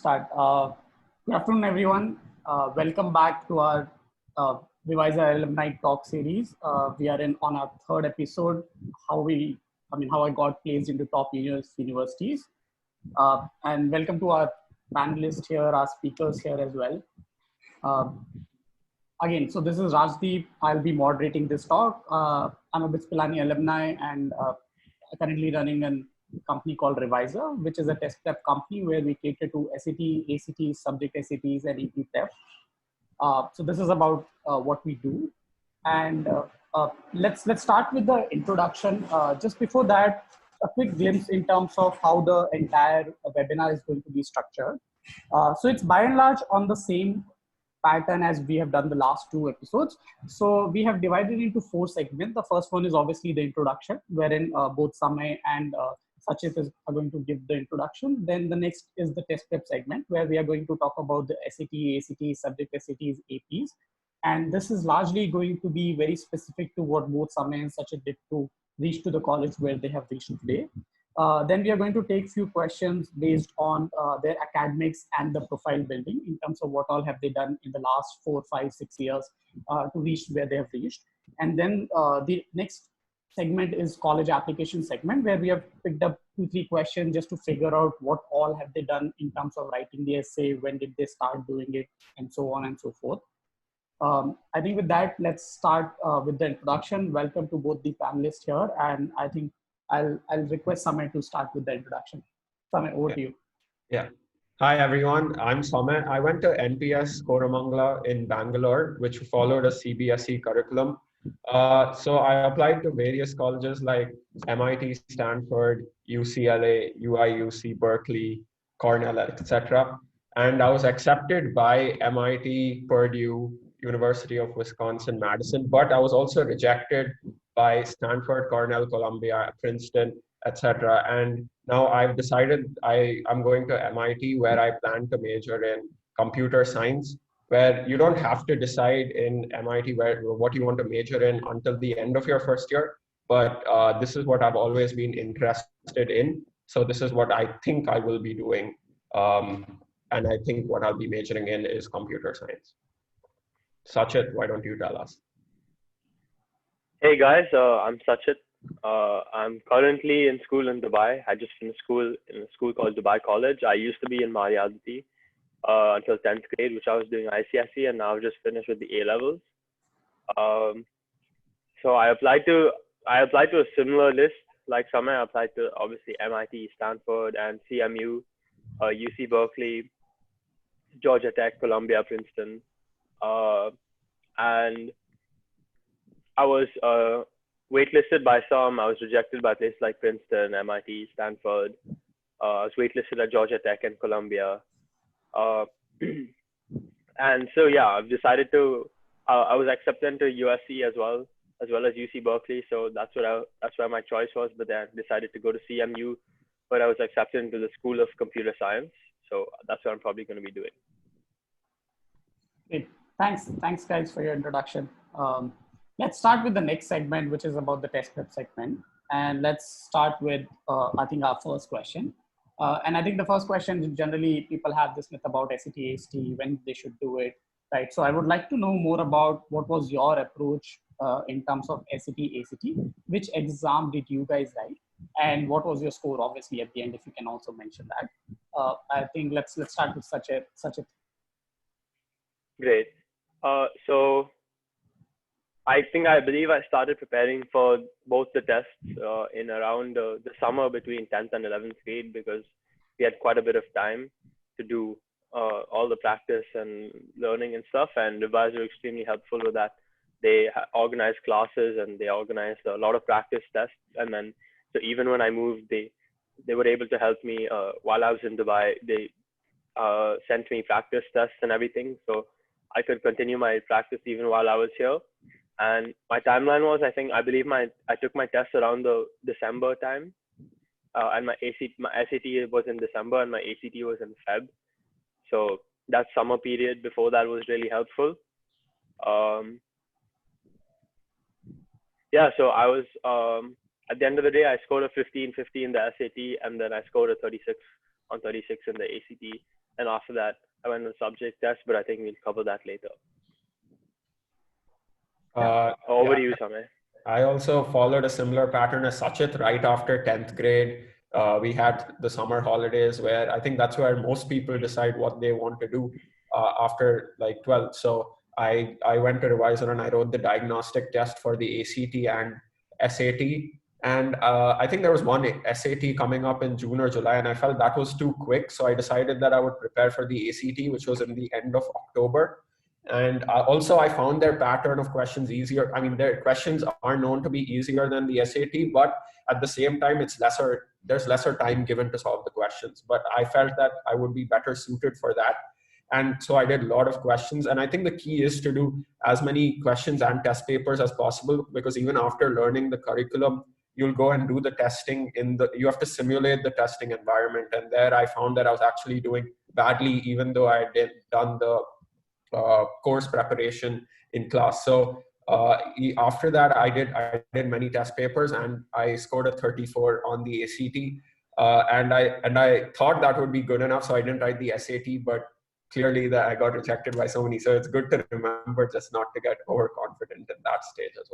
Start. Good afternoon, everyone. Welcome back to our ReWiser Alumni Talk series. We are on our third episode. How I got placed into top universities. And welcome to our panelists here, our speakers here as well. Again, so this is Rajdeep. I'll be moderating this talk. I'm a BITS Pilani alumni and currently running a company called ReWiser, which is a test prep company where we cater to SAT, ACTs, subject SATs, and EP prep. So this is about what we do. And let's start with the introduction. Just before that, a quick glimpse in terms of how the entire webinar is going to be structured. So it's by and large on the same pattern as we have done the last two episodes. So we have divided into four segments. The first one is obviously the introduction, wherein both Samay and Sachit are going to give the introduction. Then the next is the test prep segment, where we are going to talk about the SAT, ACT, subject SATs, APs. And this is largely going to be very specific to what both Samay and Sachit did to reach to the college where they have reached today. Then we are going to take few questions based on their academics and the profile building in terms of what all have they done in the last 4, 5, 6 years to reach where they have reached. And then the next segment is college application segment, where we have picked up 2-3 questions just to figure out what all have they done in terms of writing the essay, when did they start doing it, and so on and so forth. I think with that, let's start with the introduction. Welcome to both the panelists here, and I think I'll request Samay to start with the introduction. Samay, over to you. Yeah. Hi, everyone. I'm Samay. I went to NPS Koramangala in Bangalore, which followed a CBSE curriculum. So I applied to various colleges like MIT, Stanford, UCLA, UIUC, Berkeley, Cornell, etc. And I was accepted by MIT, Purdue, University of Wisconsin-Madison, but I was also rejected by Stanford, Cornell, Columbia, Princeton, etc. And now I've decided I'm going to MIT, where I plan to major in computer science, where you don't have to decide in MIT what you want to major in until the end of your first year. But this is what I've always been interested in. So this is what I think I will be doing. And I think what I'll be majoring in is computer science. Sachit, why don't you tell us? Hey guys, I'm Sachit. I'm currently in school in Dubai. I just finished school in a school called Dubai College. I used to be in Mariadati until 10th grade, which I was doing ICSE, and now I've just finished with the A-levels. So I applied to a similar list like Samay. I applied to obviously MIT, Stanford, and CMU, UC Berkeley, Georgia Tech, Columbia, Princeton. And I was waitlisted by some. I was rejected by places like Princeton, MIT, Stanford. I was waitlisted at Georgia Tech and Columbia. And so, yeah, I've decided to, I was accepted to USC as well as UC Berkeley. So that's where my choice was, but then decided to go to CMU, but I was accepted into the School of Computer Science. So that's what I'm probably going to be doing. Great. Thanks guys for your introduction. Let's start with the next segment, which is about the test prep segment. And let's start with, I think, our first question. And I think the first question, generally people have this myth about SAT, ACT, when they should do it, right? So I would like to know more about what was your approach in terms of SAT, ACT. Which exam did you guys write? And what was your score, obviously, at the end, if you can also mention that. I think let's start with Sachit. Great. So I believe I started preparing for both the tests in around the summer between 10th and 11th grade, because we had quite a bit of time to do all the practice and learning and stuff. And ReWiser were extremely helpful with that. They organized classes and they organized a lot of practice tests. And then, so even when I moved, they were able to help me while I was in Dubai. They sent me practice tests and everything, so I could continue my practice even while I was here. And my timeline was, I believe I took my test around the December time, and my SAT was in December and my ACT was in Feb. So that summer period before that was really helpful. Yeah, so I was, at the end of the day, I scored a 15-50 in the SAT, and then I scored a 36 on 36 in the ACT. and after that, I went on subject test, but I think we'll cover that later. Over to you, Samay. I also followed a similar pattern as Sachit. Right after 10th grade, we had the summer holidays, where I think that's where most people decide what they want to do after like 12th. So I went to ReWiser and I wrote the diagnostic test for the ACT and SAT. And I think there was one SAT coming up in June or July, and I felt that was too quick. So I decided that I would prepare for the ACT, which was in the end of October. And also, I found their pattern of questions easier. I mean, their questions are known to be easier than the SAT, but at the same time, there's lesser time given to solve the questions. But I felt that I would be better suited for that. And so I did a lot of questions. And I think the key is to do as many questions and test papers as possible, because even after learning the curriculum, you'll go and do the testing you have to simulate the testing environment. And there I found that I was actually doing badly, even though I had done the course preparation in class. So after that, I did many test papers, and I scored a 34 on the ACT. And I thought that would be good enough, so I didn't write the SAT, but clearly that I got rejected by so many. So it's good to remember just not to get overconfident in that stage as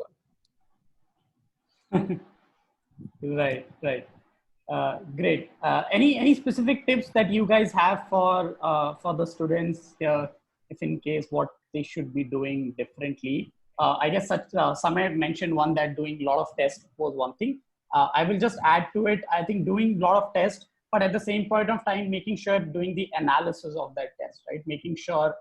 well. Right. Great. Any specific tips that you guys have for the students, if in case what they should be doing differently? I guess Samay mentioned one, that doing a lot of tests was one thing. I will just add to it. I think doing a lot of tests, but at the same point of time, making sure doing the analysis of that test, right? Making sure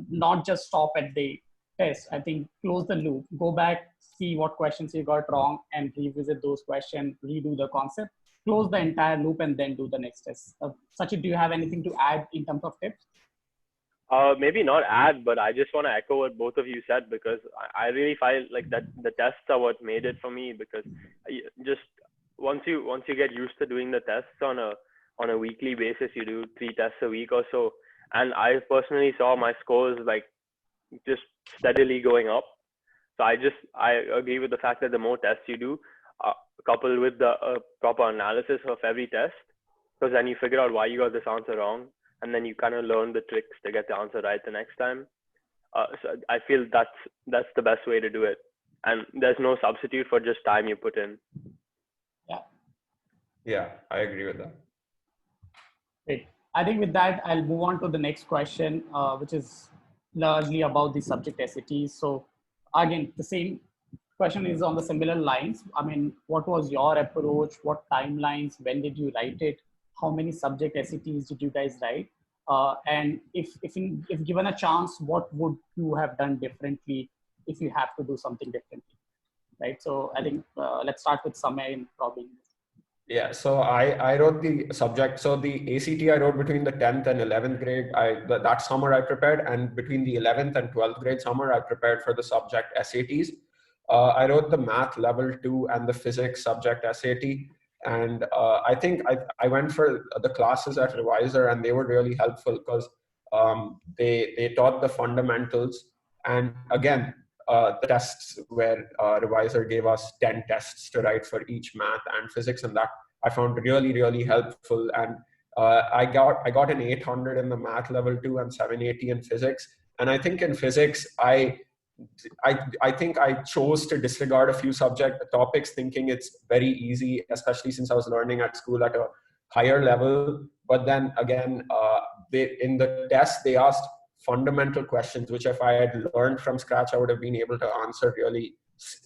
not just stop at the test. I think close the loop, go back, see what questions you got wrong, and revisit those questions, redo the concept, close the entire loop, and then do the next test. Sachit, do you have anything to add in terms of tips? Maybe not add, but I just want to echo what both of you said, because I really find like that the tests are what made it for me, because just once you get used to doing the tests on a weekly basis, you do 3 tests a week or so, and I personally saw my scores like just steadily going up. So I agree with the fact that the more tests you do, coupled with the proper analysis of every test, because then you figure out why you got this answer wrong, and then you kind of learn the tricks to get the answer right the next time. So I feel that's the best way to do it, and there's no substitute for just time you put in. Yeah, I agree with that. Great. I think with that, I'll move on to the next question, which is largely about the subject SATs. So again, the same question is on the similar lines. I mean, what was your approach? What timelines? When did you write it? How many subject SATs did you guys write? And if given a chance, what would you have done differently if you have to do something differently, right? So I think let's start with Samay and probably. Yeah, so I wrote the subject. So the ACT I wrote between the 10th and 11th grade. That summer I prepared, and between the 11th and 12th grade summer I prepared for the subject SATs. I wrote the math level 2 and the physics subject SAT. And I think I went for the classes at ReWiser, and they were really helpful because they taught the fundamentals. And again, the tests where ReWiser gave us 10 tests to write for each math and physics, and that I found really, really helpful. And I got an 800 in the math level 2 and 780 in physics. And I think in physics, I think I chose to disregard a few subject topics, thinking it's very easy, especially since I was learning at school at a higher level. But then again, in the test, they asked fundamental questions, which if I had learned from scratch, I would have been able to answer really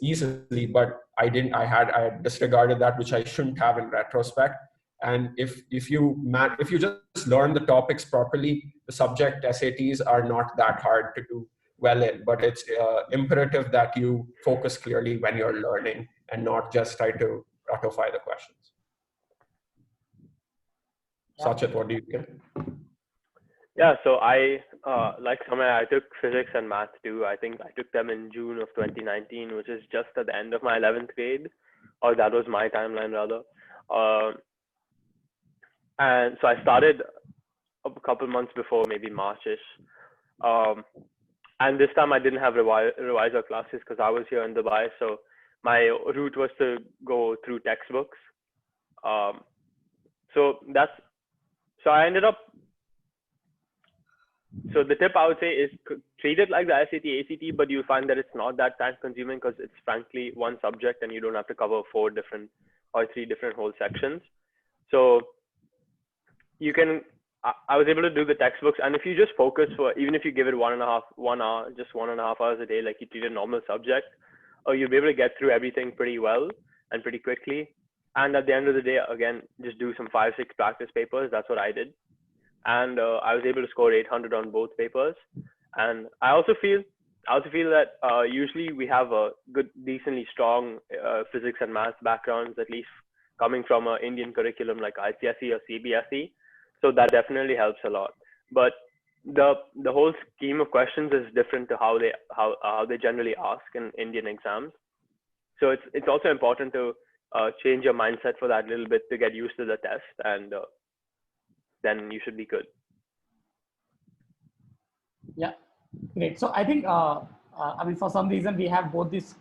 easily. But I didn't. I had disregarded that, which I shouldn't have in retrospect. And if you just learn the topics properly, the subject SATs are not that hard to do well in, but it's imperative that you focus clearly when you're learning and not just try to ratify the questions. Yeah. Sachit, what do you think? Yeah, so I, like Samay, I took physics and math too. I think I took them in June of 2019, which is just at the end of my 11th grade, or that was my timeline rather. And so I started a couple months before, maybe Marchish. And this time I didn't have ReWiser classes because I was here in Dubai. So my route was to go through textbooks. So I ended up So the tip I would say is treat it like the SAT, ACT, but you'll find that it's not that time consuming because it's frankly one subject and you don't have to cover 4 different or 3 different whole sections. So you can, I was able to do the textbooks, and if you just focus for, even if you give it 1 hour, just 1.5 hours a day, like you treat a normal subject, you'll be able to get through everything pretty well and pretty quickly. And at the end of the day, again, just do some 5-6 practice papers. That's what I did. And I was able to score 800 on both papers. And I also feel that usually we have a good, decently strong physics and math backgrounds, at least coming from an Indian curriculum like ICSE or CBSE. So that definitely helps a lot. But the whole scheme of questions is different to how they generally ask in Indian exams. So it's also important to change your mindset for that little bit to get used to the test, and then you should be good. Yeah, great. So I think, I mean, for some reason we have both these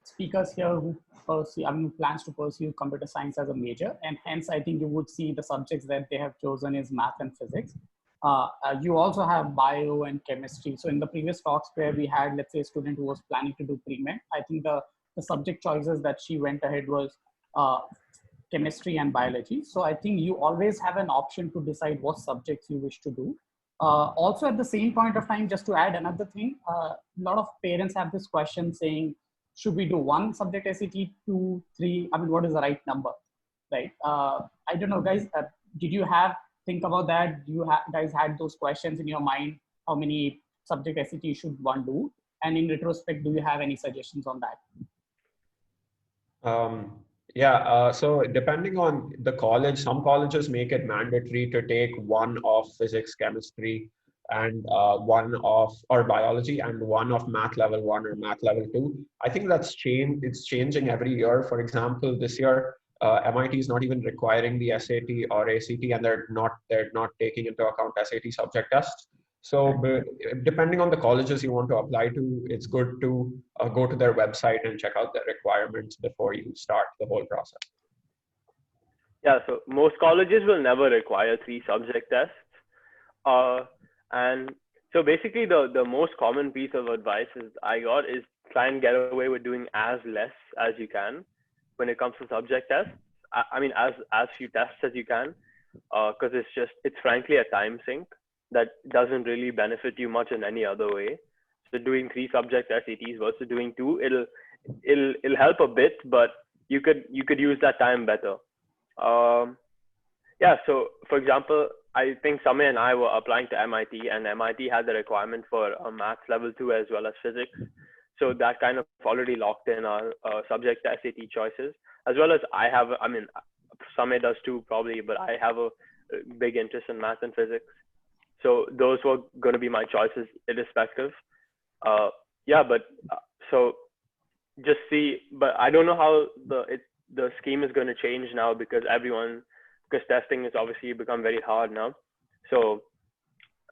speakers here who plans to pursue computer science as a major, and hence I think you would see the subjects that they have chosen is math and physics. You also have bio and chemistry. So in the previous talks where we had, let's say, a student who was planning to do pre-med, I think the subject choices that she went ahead was chemistry and biology. So I think you always have an option to decide what subjects you wish to do. Also at the same point of time, just to add another thing, a lot of parents have this question saying, should we do 1 subject SAT, 2, 3? I mean, what is the right number, right? I don't know, guys, did you think about that? Do you guys had those questions in your mind? How many subject SAT should one do? And in retrospect, do you have any suggestions on that? So depending on the college, some colleges make it mandatory to take 1 of physics, chemistry, and 1 of biology, and 1 of math level 1 or math level 2. I think that's changed. It's changing every year. For example, this year, MIT is not even requiring the SAT or ACT, and they're not taking into account SAT subject tests. So depending on the colleges you want to apply to, it's good to go to their website and check out the requirements before you start the whole process. Yeah, so most colleges will never require 3 subject tests. And so basically the most common piece of advice I got is try and get away with doing as less as you can when it comes to subject tests. I mean, as few tests as you can, because it's frankly a time sink that doesn't really benefit you much in any other way. So doing 3 subject SATs versus doing 2, it'll help a bit, but you could use that time better. Yeah, so for example, I think Samay and I were applying to MIT, and MIT had the requirement for a maths level 2 as well as physics. So that kind of already locked in our subject SAT choices, as well as I mean, Samay does too probably, but I have a big interest in math and physics. So those were going to be my choices irrespective. Yeah, but so just see, but I don't know how the scheme is going to change now because testing has obviously become very hard now. So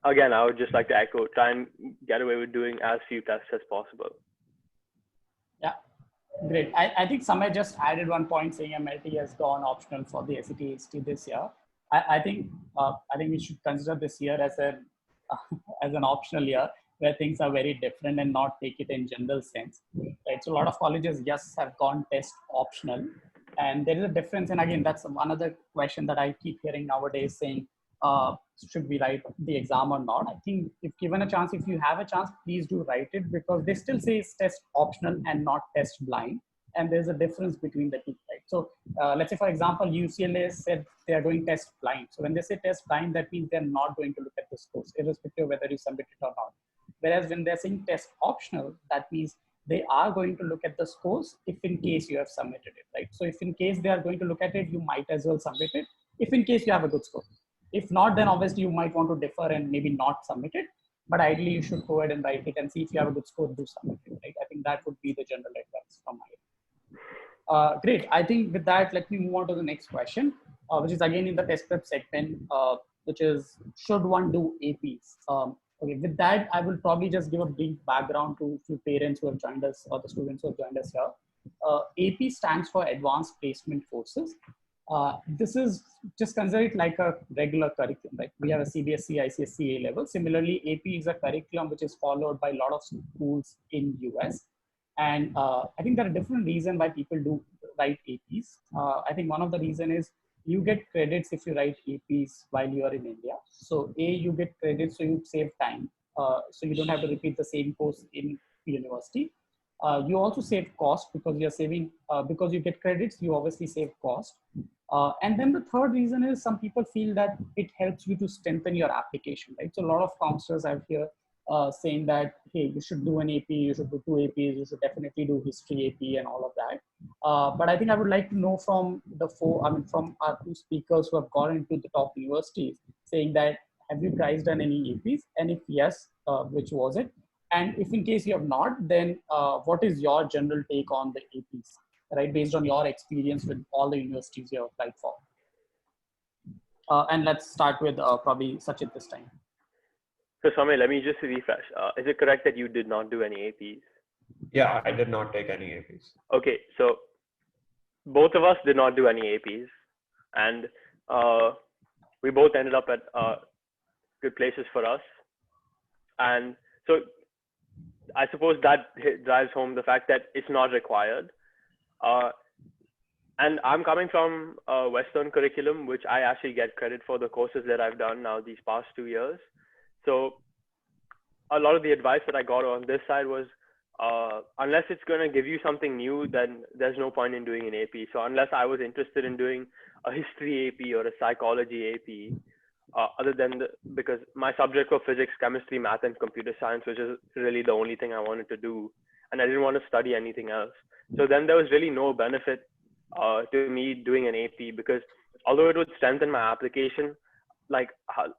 again, I would just like to echo, try and get away with doing as few tests as possible. Yeah, great. I think Samay just added one point saying MLT has gone optional for the SAT HT this year. I think we should consider this year as an optional year where things are very different and not take it in general sense. Right? So a lot of colleges just have gone test optional, and there is a difference. And again, that's another question that I keep hearing nowadays saying, should we write the exam or not? I think if given a chance, if you have a chance, please do write it, because they still say it's test optional and not test blind. And there's a difference between the two, right? So let's say, for example, UCLA said they are doing test blind. So when they say test blind, that means they're not going to look at the scores, irrespective of whether you submit it or not. Whereas when they're saying test optional, that means they are going to look at the scores if in case you have submitted it, right? So if in case they are going to look at it, you might as well submit it if in case you have a good score. If not, then obviously you might want to defer and maybe not submit it. But ideally, you should go ahead and write it and see if you have a good score, do submit it, right? I think that would be the general advice from my end. Great. I think with that, let me move on to the next question, which is again in the test prep segment, which is, should one do APs? Okay, with that, I will probably just give a brief background to a few parents who have joined us or the students who have joined us here. AP stands for Advanced Placement Courses. This is just consider it like a regular curriculum, right? We have a CBSE, ICSE A level. Similarly, AP is a curriculum which is followed by a lot of schools in US. And I think there are different reasons why people do write APs. I think one of the reason is you get credits if you write APs while you are in India. So you get credits, so you save time. So you don't have to repeat the same course in university. You also save cost because you're saving, because you get credits, you obviously save cost. And then the third reason is some people feel that it helps you to strengthen your application, right? So a lot of counselors out here saying that, hey, you should do an AP, you should do 2 APs, you should definitely do history AP and all of that. But I think I would like to know from from our 2 speakers who have gone into the top universities, saying that, have you guys done any APs? And if yes, which was it? And if in case you have not, then what is your general take on the APs, right? Based on your experience with all the universities you have applied for. And let's start with probably Sachit this time. So Swami, let me just refresh. Is it correct that you did not do any APs? Yeah, I did not take any APs. Okay, so both of us did not do any APs, and we both ended up at good places for us. And so I suppose that drives home the fact that it's not required. And I'm coming from a Western curriculum, which I actually get credit for the courses that I've done now these past 2 years. So a lot of the advice that I got on this side was, unless it's going to give you something new, then there's no point in doing an AP. So unless I was interested in doing a history AP or a psychology AP, other than because my subject were physics, chemistry, math, and computer science, which is really the only thing I wanted to do. And I didn't want to study anything else. So then there was really no benefit to me doing an AP, because although it would strengthen my application, like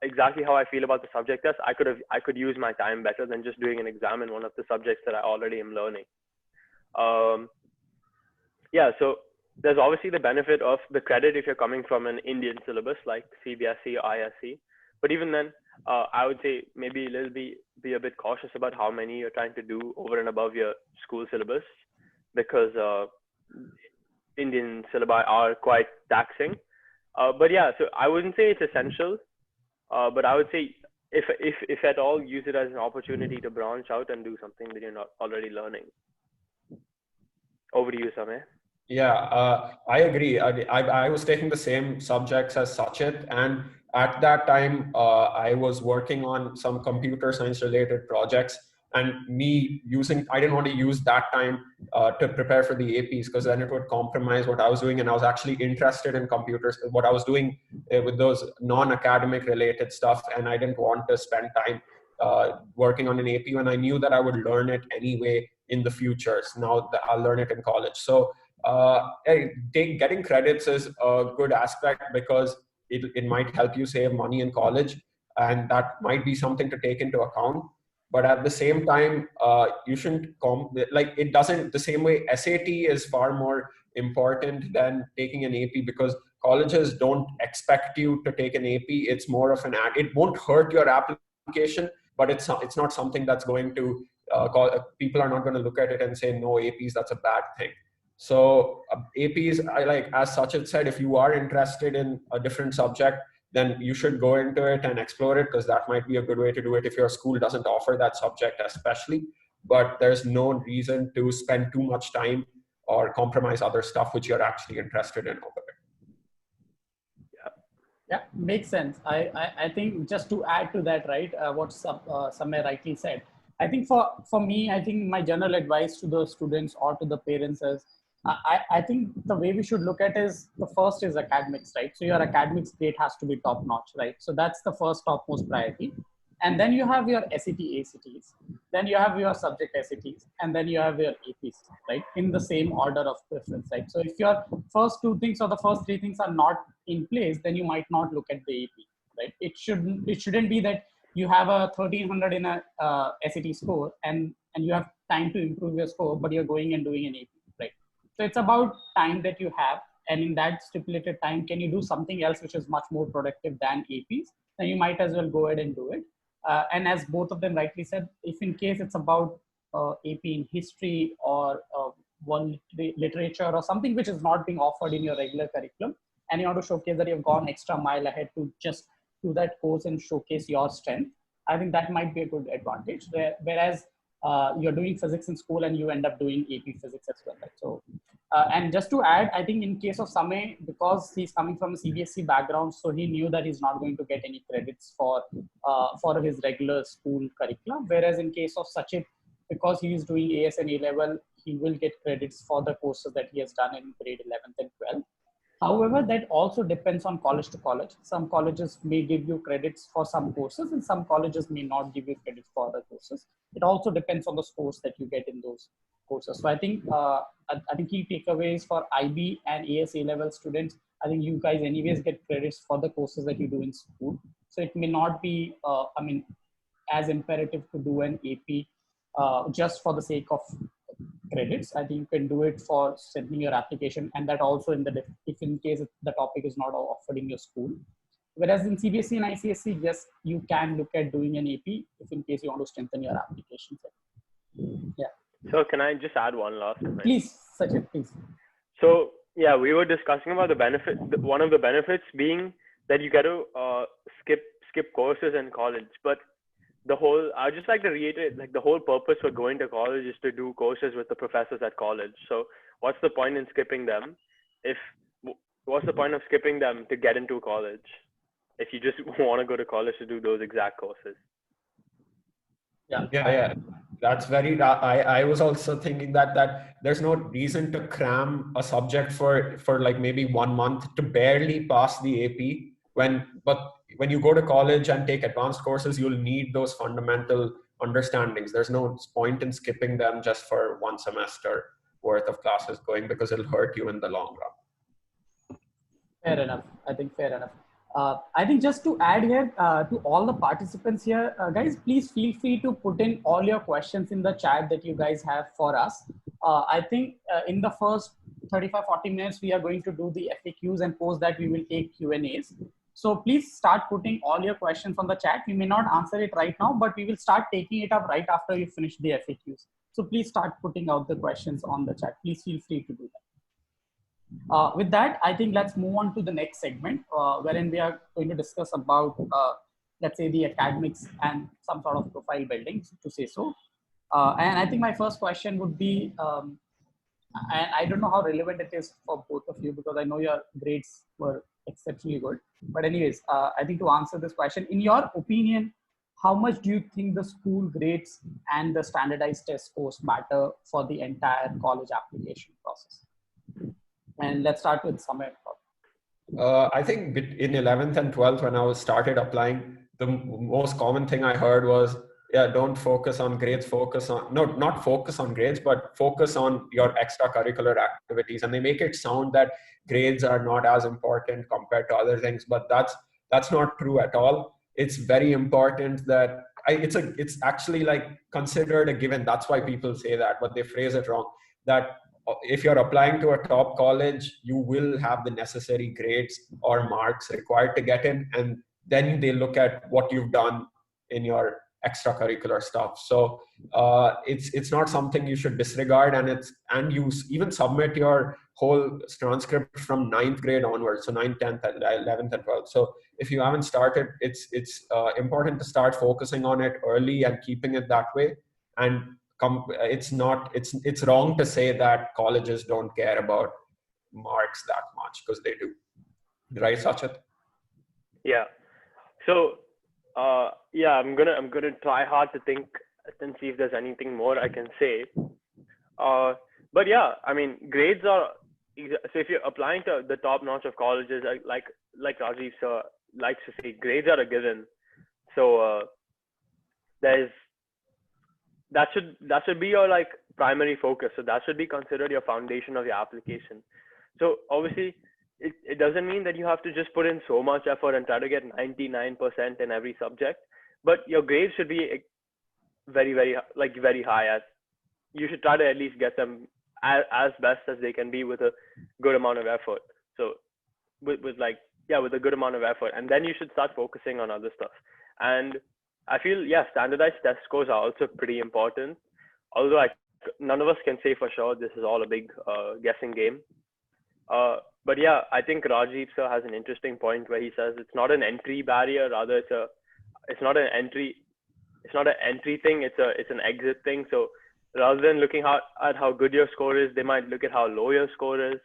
exactly how I feel about the subject test, I could use my time better than just doing an exam in one of the subjects that I already am learning. Yeah, so there's obviously the benefit of the credit if you're coming from an Indian syllabus like CBSE or ISE. But even then, I would say maybe be a bit cautious about how many you're trying to do over and above your school syllabus, because Indian syllabi are quite taxing. But yeah, so I wouldn't say it's essential, but I would say if at all, use it as an opportunity to branch out and do something that you're not already learning. Over to you, Samay. Yeah, I agree. I was taking the same subjects as Sachit, and at that time, I was working on some computer science related projects, and I didn't want to use that time to prepare for the APs, because then it would compromise what I was doing. And I was actually interested in computers, what I was doing with those non-academic related stuff, and I didn't want to spend time working on an AP when I knew that I would learn it anyway in the future. So now that I'll learn it in college. So getting credits is a good aspect, because it might help you save money in college, and that might be something to take into account. But at the same time, you shouldn't it doesn't, the same way SAT is far more important than taking an AP, because colleges don't expect you to take an AP. It's more of it won't hurt your application, but it's not something that's going to people are not going to look at it and say, no, APs, that's a bad thing. So APs, as Sachit said, if you are interested in a different subject, then you should go into it and explore it, because that might be a good way to do it if your school doesn't offer that subject especially. But there's no reason to spend too much time or compromise other stuff which you're actually interested in over it. Yeah, makes sense. I think just to add to that, right, what Samay rightly said, I think for me, I think my general advice to the students or to the parents is, I think the way we should look at is, the first is academics, right? So your academics grade has to be top notch, right? So that's the first topmost priority. And then you have your SAT, ACTs, then you have your subject SATs, and then you have your APs, right? In the same order of preference, right? So if your first 2 things or the first 3 things are not in place, then you might not look at the AP, right? It shouldn't be that you have a 1300 in a SAT score and you have time to improve your score, but you're going and doing an AP, right? So it's about time that you have, and in that stipulated time, can you do something else which is much more productive than APs? Then you might as well go ahead and do it. And as both of them rightly said, if in case it's about AP in history or world literature or something which is not being offered in your regular curriculum, and you want to showcase that you've gone extra mile ahead to just do that course and showcase your strength, I think that might be a good advantage. Whereas you're doing physics in school and you end up doing AP physics as well, right? So, and just to add, I think in case of Samay, because he's coming from a CBSE background, so he knew that he's not going to get any credits for his regular school curriculum. Whereas in case of Sachit, because he is doing AS and A-level, he will get credits for the courses that he has done in grade 11th and 12th. However, that also depends on college to college. Some colleges may give you credits for some courses and some colleges may not give you credits for other courses. It also depends on the scores that you get in those courses. So I think key takeaways for IB and ASA level students, I think you guys anyways get credits for the courses that you do in school. So it may not be, as imperative to do an AP just for the sake of credits. I think you can do it for sending your application, and that also if in case the topic is not offered in your school. Whereas in CBSE and ICSE, yes, you can look at doing an AP if in case you want to strengthen your application. Yeah. So can I just add one last comment? Please, Sachin, please. So yeah, we were discussing about the benefit. One of the benefits being that you get to skip courses in college, but I just like to reiterate, like the whole purpose for going to college is to do courses with the professors at college. So what's the point in skipping them? What's the point of skipping them to get into college if you just want to go to college to do those exact courses? Yeah. That's very, I was also thinking that there's no reason to cram a subject for like maybe 1 month to barely pass the AP but when you go to college and take advanced courses, you'll need those fundamental understandings. There's no point in skipping them just for 1 semester worth of classes going, because it'll hurt you in the long run. Fair enough. I think fair enough. I think just to add here to all the participants here, guys, please feel free to put in all your questions in the chat that you guys have for us. I think in the first 35-40 minutes, we are going to do the FAQs, and post that we will take Q&As. So please start putting all your questions on the chat. We may not answer it right now, but we will start taking it up right after you finish the FAQs. So please start putting out the questions on the chat. Please feel free to do that. With that, I think let's move on to the next segment, wherein we are going to discuss about, let's say, the academics and some sort of profile building, to say so. And I think my first question would be, and I don't know how relevant it is for both of you, because I know your grades were exceptionally good. But anyways, I think to answer this question, in your opinion, how much do you think the school grades and the standardized test scores matter for the entire college application process? And let's start with Samir. I think in 11th and 12th, when I started applying, the most common thing I heard was, yeah, don't focus on grades, not focus on grades, but focus on your extracurricular activities. And they make it sound that grades are not as important compared to other things, but that's not true at all. It's very important that it's actually like considered a given. That's why people say that, but they phrase it wrong. That if you're applying to a top college, you will have the necessary grades or marks required to get in, and then they look at what you've done in your extracurricular stuff. So it's not something you should disregard, and you even submit your whole transcript from 9th grade onwards, so 9th, 10th, 11th, and 12th. So if you haven't started, it's important to start focusing on it early and keeping it that way. And it's wrong to say that colleges don't care about marks that much, because they do, right, Sachin? Yeah. So yeah, I'm gonna try hard to think and see if there's anything more I can say. But yeah, I mean, grades are, so if you're applying to the top notch of colleges, like Rajdeep sir likes to say, grades are a given. So that should be your like primary focus. So that should be considered your foundation of your application. So obviously, it doesn't mean that you have to just put in so much effort and try to get 99% in every subject, but your grades should be very, very, like very high. As you should try to at least get them as best as they can be with a good amount of effort. So with a good amount of effort, and then you should start focusing on other stuff. And I feel, yeah, standardized test scores are also pretty important. Although none of us can say for sure, this is all a big guessing game. But yeah, I think Rajdeep sir has an interesting point where he says it's not an entry barrier, rather it's not an entry thing, it's an exit thing. So rather than looking at how good your score is, they might look at how low your score is.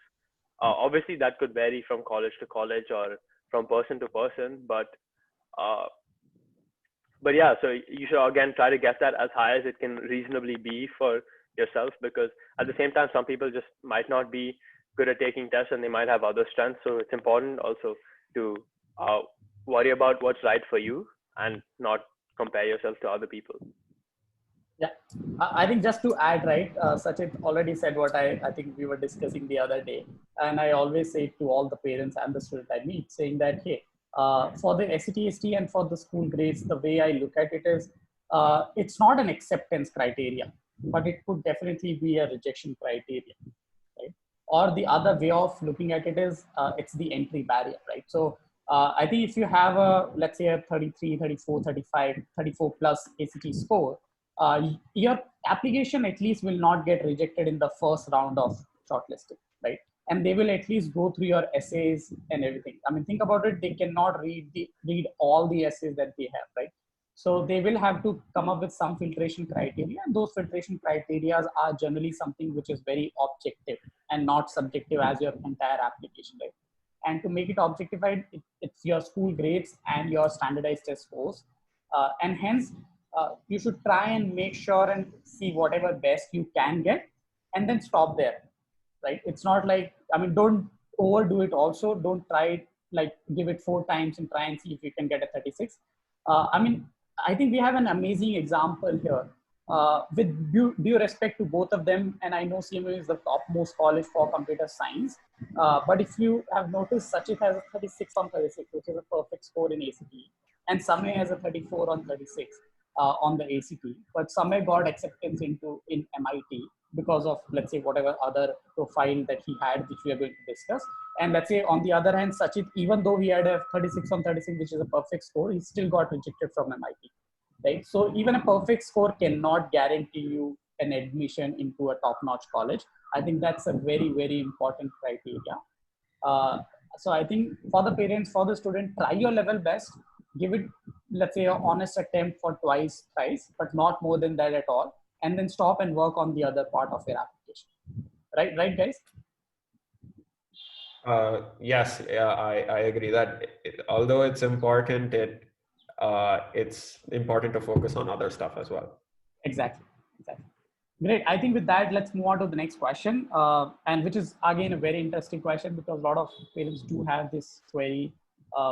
Obviously, that could vary from college to college or from person to person, uh, but yeah, so you should again try to get that as high as it can reasonably be for yourself, because at the same time, some people just might not be good at taking tests and they might have other strengths. So it's important also to uh, worry about what's right for you and not compare yourself to other people. Yeah, I think just to add, right, Sachit already said what I think we were discussing the other day. And I always say to all the parents and the students I meet, saying that, hey, for the SET and for the school grades, the way I look at it is, it's not an acceptance criteria, but it could definitely be a rejection criteria, right? Or the other way of looking at it is, it's the entry barrier, right? So I think if you have let's say a 33, 34, 35, 34 plus ACT score, your application at least will not get rejected in the first round of shortlisting, right? And they will at least go through your essays and everything. I mean, think about it. They cannot read all the essays that they have, right? So they will have to come up with some filtration criteria, and those filtration criteria are generally something which is very objective and not subjective as your entire application, right? And to make it objectified, it's your school grades and your standardized test scores, and hence you should try and make sure and see whatever best you can get, and then stop there, right? It's not like, I mean, don't overdo it. Also, don't try it, like give it 4 times and try and see if you can get a 36. I mean, I think we have an amazing example here. With due respect to both of them, and I know CMU is the topmost college for computer science, but if you have noticed, Sachit has a 36 on 36, which is a perfect score in ACT, and Samay has a 34 on 36 on the ACT, but Samay got acceptance in MIT because of, let's say, whatever other profile that he had, which we are going to discuss. And let's say on the other hand, Sachit, even though he had a 36 on 36, which is a perfect score, he still got rejected from MIT, right? So even a perfect score cannot guarantee you an admission into a top-notch college. I think that's a very, very important criteria. So I think for the parents, for the student, try your level best, give it, let's say, an honest attempt for twice, thrice, but not more than that at all. And then stop and work on the other part of your application. Right, guys? Yes, yeah, I agree that although it's important, it's important to focus on other stuff as well. Exactly. Great. I think with that, let's move on to the next question, and which is again a very interesting question, because a lot of parents do have this query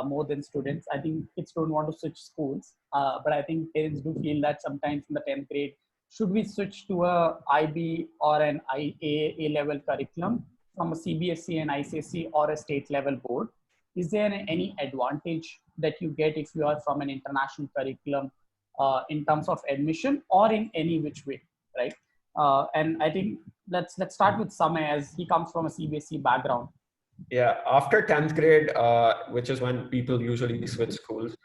more than students. I think kids don't want to switch schools, but I think parents do feel that sometimes in the 10th grade, should we switch to a IB or an A level curriculum from a CBSE and ICSE or a state level board? Is there any advantage that you get if you are from an international curriculum in terms of admission or in any which way, right? And I think let's start with Samay, as he comes from a CBSE background. Yeah, after 10th grade, which is when people usually switch schools,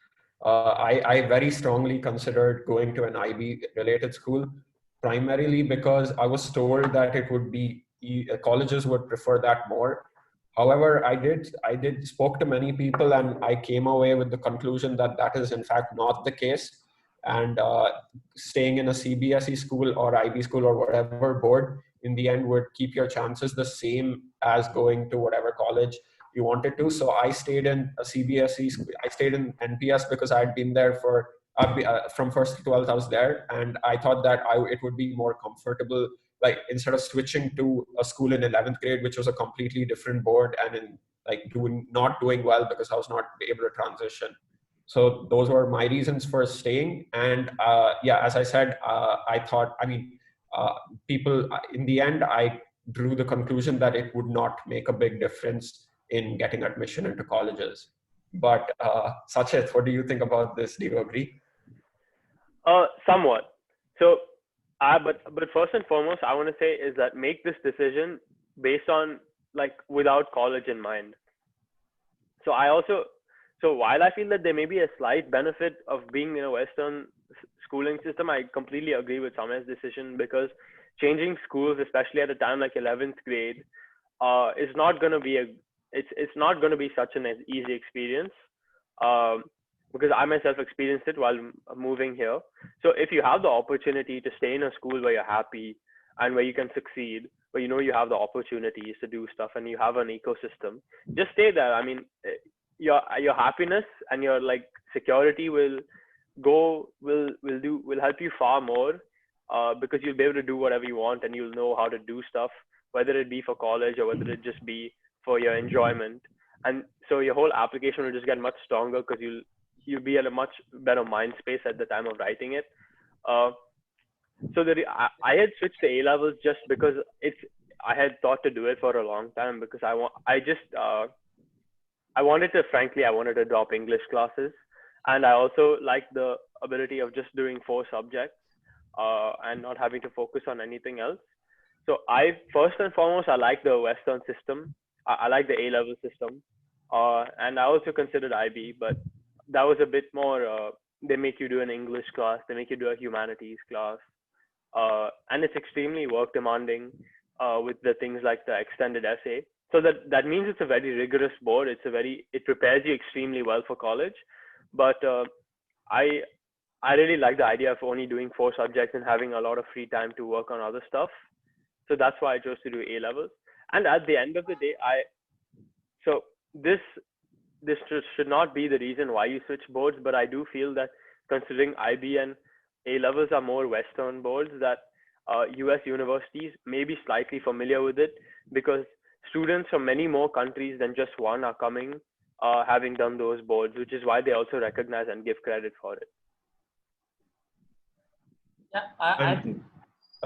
I very strongly considered going to an IB related school, primarily because I was told that it would be, colleges would prefer that more. However, I did spoke to many people, and I came away with the conclusion that that is in fact not the case. And staying in a CBSE school or IB school or whatever board in the end would keep your chances the same as going to whatever college you wanted to. So I stayed in a CBSE school. I stayed in NPS because I had been there for from first to 12th. I was there, and I thought that it would be more comfortable. Like instead of switching to a school in 11th grade, which was a completely different board, and in like not doing well because I was not able to transition. So those were my reasons for staying. And yeah, as I said, I thought, I mean, people, in the end, I drew the conclusion that it would not make a big difference in getting admission into colleges. But Sachit, what do you think about this? Do you agree? Somewhat. So, but first and foremost, I want to say is that make this decision based on, like, without college in mind. So while I feel that there may be a slight benefit of being in a Western schooling system, I completely agree with Samay's decision, because changing schools, especially at a time like 11th grade, is not going to be it's not going to be such an easy experience, because I myself experienced it while moving here. So if you have the opportunity to stay in a school where you're happy and where you can succeed, where you know you have the opportunities to do stuff and you have an ecosystem, just stay there. I mean, your happiness and your like security will help you far more, because you'll be able to do whatever you want and you'll know how to do stuff, whether it be for college or whether it just be for your enjoyment. And so your whole application will just get much stronger because you'll be at a much better mind space at the time of writing it. So I had switched to A levels just because I had thought to do it for a long time, because I wanted to drop English classes, and I also liked the ability of just doing 4 subjects and not having to focus on anything else. So first and foremost, I like the Western system. I like the A level system, and I also considered IB, but that was a bit more. They make you do an English class, they make you do a humanities class, and it's extremely work demanding with the things like the extended essay. So that means it's a very rigorous board. It prepares you extremely well for college. But I really like the idea of only doing 4 subjects and having a lot of free time to work on other stuff. So that's why I chose to do A levels. And at the end of the day, so this should not be the reason why you switch boards, but I do feel that considering IB and A levels are more Western boards, that US universities may be slightly familiar with it, because students from many more countries than just one are coming, having done those boards, which is why they also recognize and give credit for it. Yeah, I think.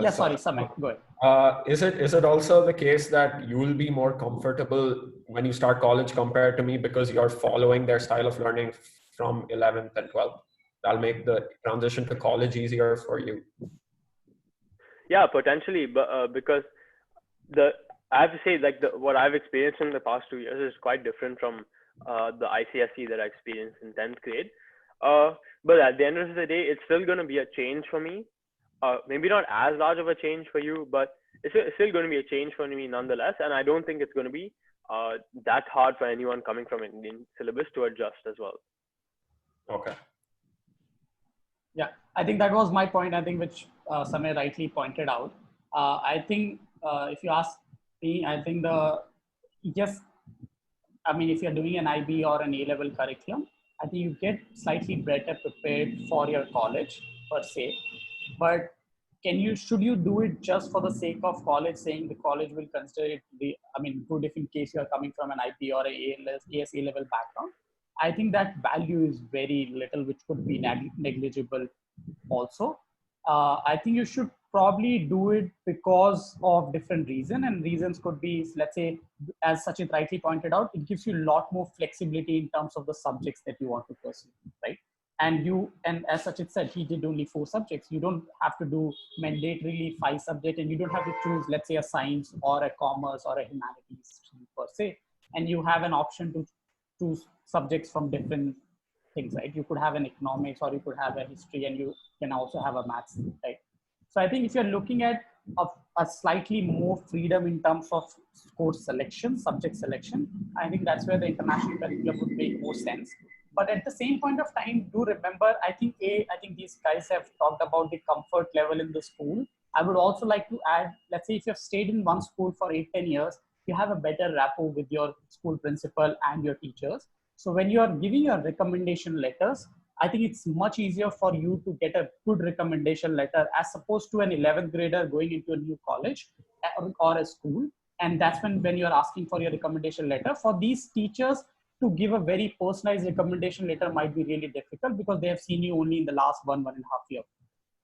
Yeah, sorry, Samay, go ahead. Is it also the case that you will be more comfortable when you start college compared to me because you're following their style of learning from 11th and 12th? That'll make the transition to college easier for you. Yeah, potentially, but because I have to say, like what I've experienced in the past 2 years is quite different from the ICSE that I experienced in 10th grade. But at the end of the day, it's still going to be a change for me. Maybe not as large of a change for you, but it's still going to be a change for me nonetheless. And I don't think it's going to be that hard for anyone coming from Indian syllabus to adjust as well. Okay. Yeah, I think that was my point, I think, which Samay rightly pointed out. I think if you ask me, I think if you're doing an IB or an A-level curriculum, I think you get slightly better prepared for your college per se. But should you do it just for the sake of college, saying the college will consider it good if in case you are coming from an IB or a AS A-level background? I think that value is very little, which could be negligible also. I think you should probably do it because of different reasons, and reasons could be, let's say, as Sachit rightly pointed out, it gives you a lot more flexibility in terms of the subjects that you want to pursue, right? And as Sachit said, he did only 4 subjects. You don't have to do mandatorily 5 subjects, and you don't have to choose, let's say, a science or a commerce or a humanities per se. And you have an option to choose subjects from different things, right? You could have an economics, or you could have a history, and you can also have a maths, right? So I think if you're looking at a slightly more freedom in terms of course selection, subject selection, I think that's where the international curriculum would make more sense. But at the same point of time, do remember, I think these guys have talked about the comfort level in the school. I would also like to add, let's say if you've stayed in one school for 8-10 years, you have a better rapport with your school principal and your teachers. So when you are giving your recommendation letters, I think it's much easier for you to get a good recommendation letter as opposed to an 11th grader going into a new college or a school. And that's when you're asking for your recommendation letter. For these teachers to give a very personalized recommendation letter might be really difficult because they have seen you only in the last 1.5 years,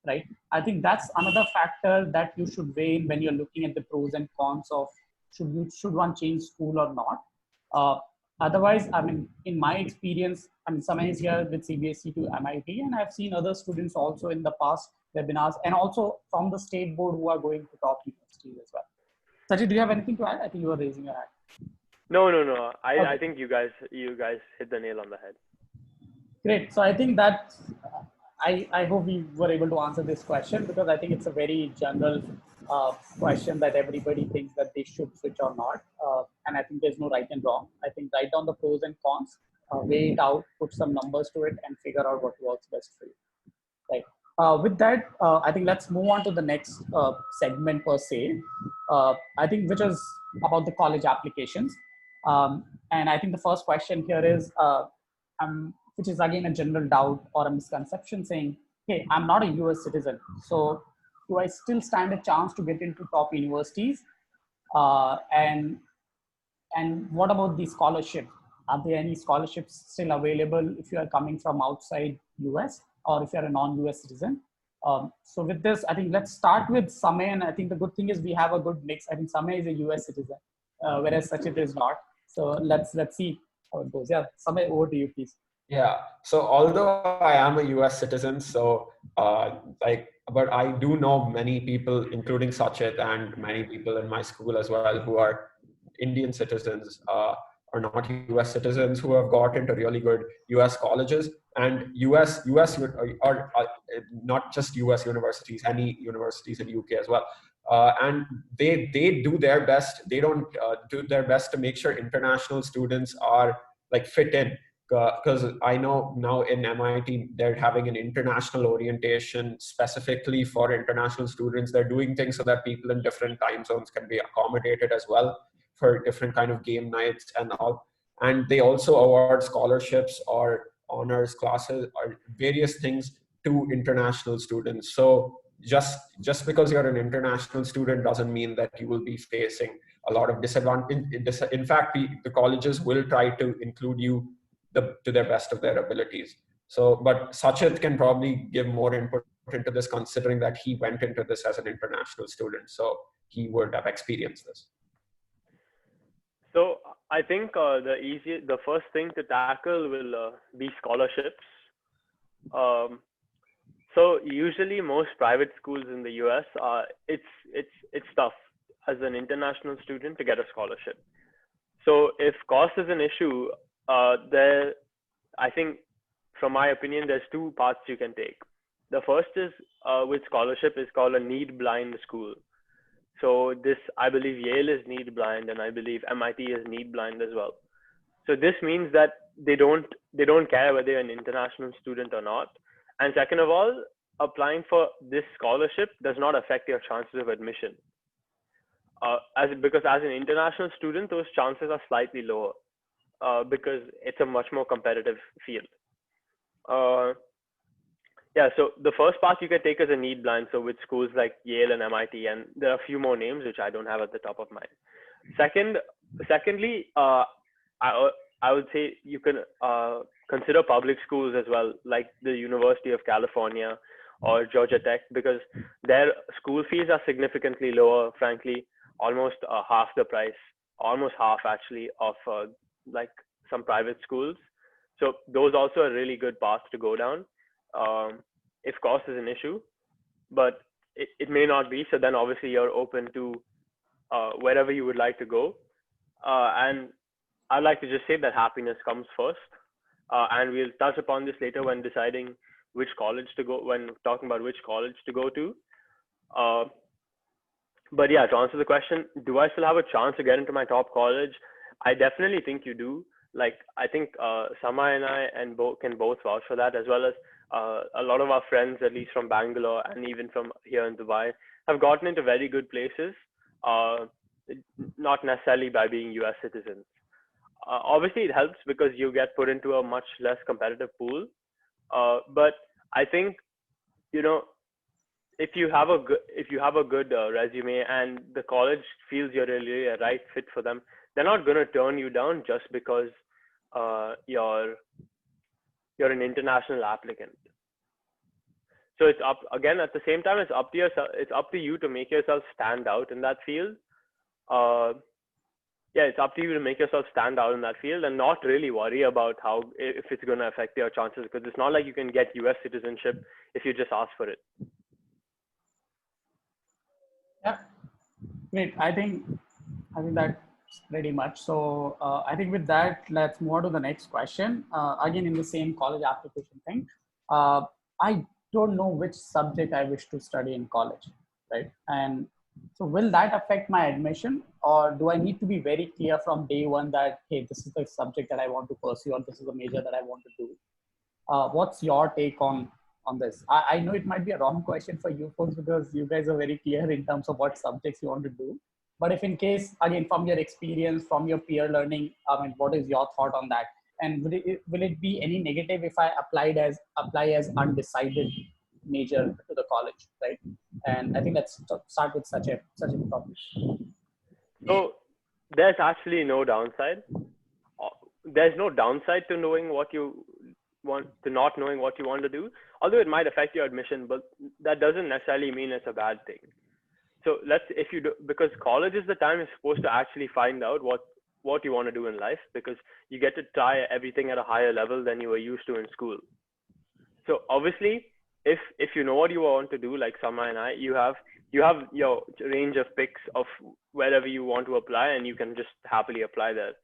right? I think that's another factor that you should weigh in when you're looking at the pros and cons of should one change school or not. Otherwise, in my experience, someone is here with CBSE to MIT, and I've seen other students also in the past webinars, and also from the state board who are going to top universities as well. Sajid, do you have anything to add? I think you were raising your hand. No. Okay. I think you guys hit the nail on the head. Great. So I think that I hope we were able to answer this question, because I think it's a very general question that everybody thinks that they should switch or not. And I think there's no right and wrong. I think write down the pros and cons, weigh it out, put some numbers to it, and figure out what works best for you. Right. With that, I think let's move on to the next segment per se. I think which is about the college applications. And I think the first question here is, which is again a general doubt or a misconception, saying, hey, I'm not a US citizen. So do I still stand a chance to get into top universities? And what about the scholarship? Are there any scholarships still available if you are coming from outside US, or if you're a non-US citizen? So with this, I think let's start with Samay. And I think the good thing is we have a good mix. I think Samay is a US citizen, whereas Sachit is not. So let's see how it goes. Yeah, Samay, over to you, please. Yeah. So although I am a US citizen, so but I do know many people, including Sachit and many people in my school as well, who are Indian citizens, or not US citizens, who have got into really good US colleges and US or not just US universities, any universities in UK as well. And they do their best. They don't do their best to make sure international students are like fit in. Because I know now in MIT, they're having an international orientation specifically for international students. They're doing things so that people in different time zones can be accommodated as well for different kind of game nights and all. And they also award scholarships or honors classes or various things to international students. So just because you're an international student doesn't mean that you will be facing a lot of disadvantage. In fact, the colleges will try to include you to their best of their abilities. So, but Sachit can probably give more input into this, considering that he went into this as an international student. So he would have experienced this. So I think the first thing to tackle will be scholarships. So usually most private schools in the US, it's tough as an international student to get a scholarship. So if cost is an issue, I think, from my opinion, there's two paths you can take. The first is with scholarship is called a need blind school. So this, I believe Yale is need blind, and I believe MIT is need blind as well. So this means that they don't care whether you're an international student or not. And second of all, applying for this scholarship does not affect your chances of admission. Because as an international student, those chances are slightly lower. Because it's a much more competitive field. Yeah, so the first path you can take is a need blind, so with schools like Yale and MIT, and there are a few more names which I don't have at the top of mind. Secondly, I would say you can consider public schools as well, like the University of California or Georgia Tech, because their school fees are significantly lower, frankly, almost half the price, almost half actually, of like some private schools. So those also are really good paths to go down if cost is an issue, but it may not be. So then obviously you're open to wherever you would like to go. And I'd like to just say that happiness comes first. And we'll touch upon this later when deciding which college to go, when talking about which college to go to. But yeah, to answer the question, do I still have a chance to get into my top college? I definitely think you do. Like, I think Sama and I can both vouch for that, as well as a lot of our friends, at least from Bangalore and even from here in Dubai, have gotten into very good places, not necessarily by being US citizens. Obviously, it helps because you get put into a much less competitive pool. But I think, you know, if you have a good resume and the college feels you're really a right fit for them, they're not going to turn you down just because you're an international applicant. So it's up again. At the same time, it's up to yourself. It's up to you to make yourself stand out in that field. Yeah, it's up to you to make yourself stand out in that field and not really worry about if it's going to affect your chances, because it's not like you can get US citizenship if you just ask for it. Yeah, great. I think that's pretty much. So I think with that, let's move on to the next question. Again, in the same college application thing. I don't know which subject I wish to study in college, right? And so will that affect my admission, or do I need to be very clear from day one that, hey, this is the subject that I want to pursue, or this is the major that I want to do? What's your take on this? I know it might be a wrong question for you folks because you guys are very clear in terms of what subjects you want to do. But if in case, again, from your experience, from your peer learning, I mean, what is your thought on that? And will it be any negative if I apply as undecided major to the college, right? And I think let's start with such a topic. So there's actually no downside. There's no downside to knowing what you want, to not knowing what you want to do. Although it might affect your admission, but that doesn't necessarily mean it's a bad thing. So because college is the time you're supposed to actually find out what you want to do in life, because you get to try everything at a higher level than you were used to in school. So obviously, if you know what you want to do, like Sama and I, you have your range of picks of wherever you want to apply, and you can just happily apply there.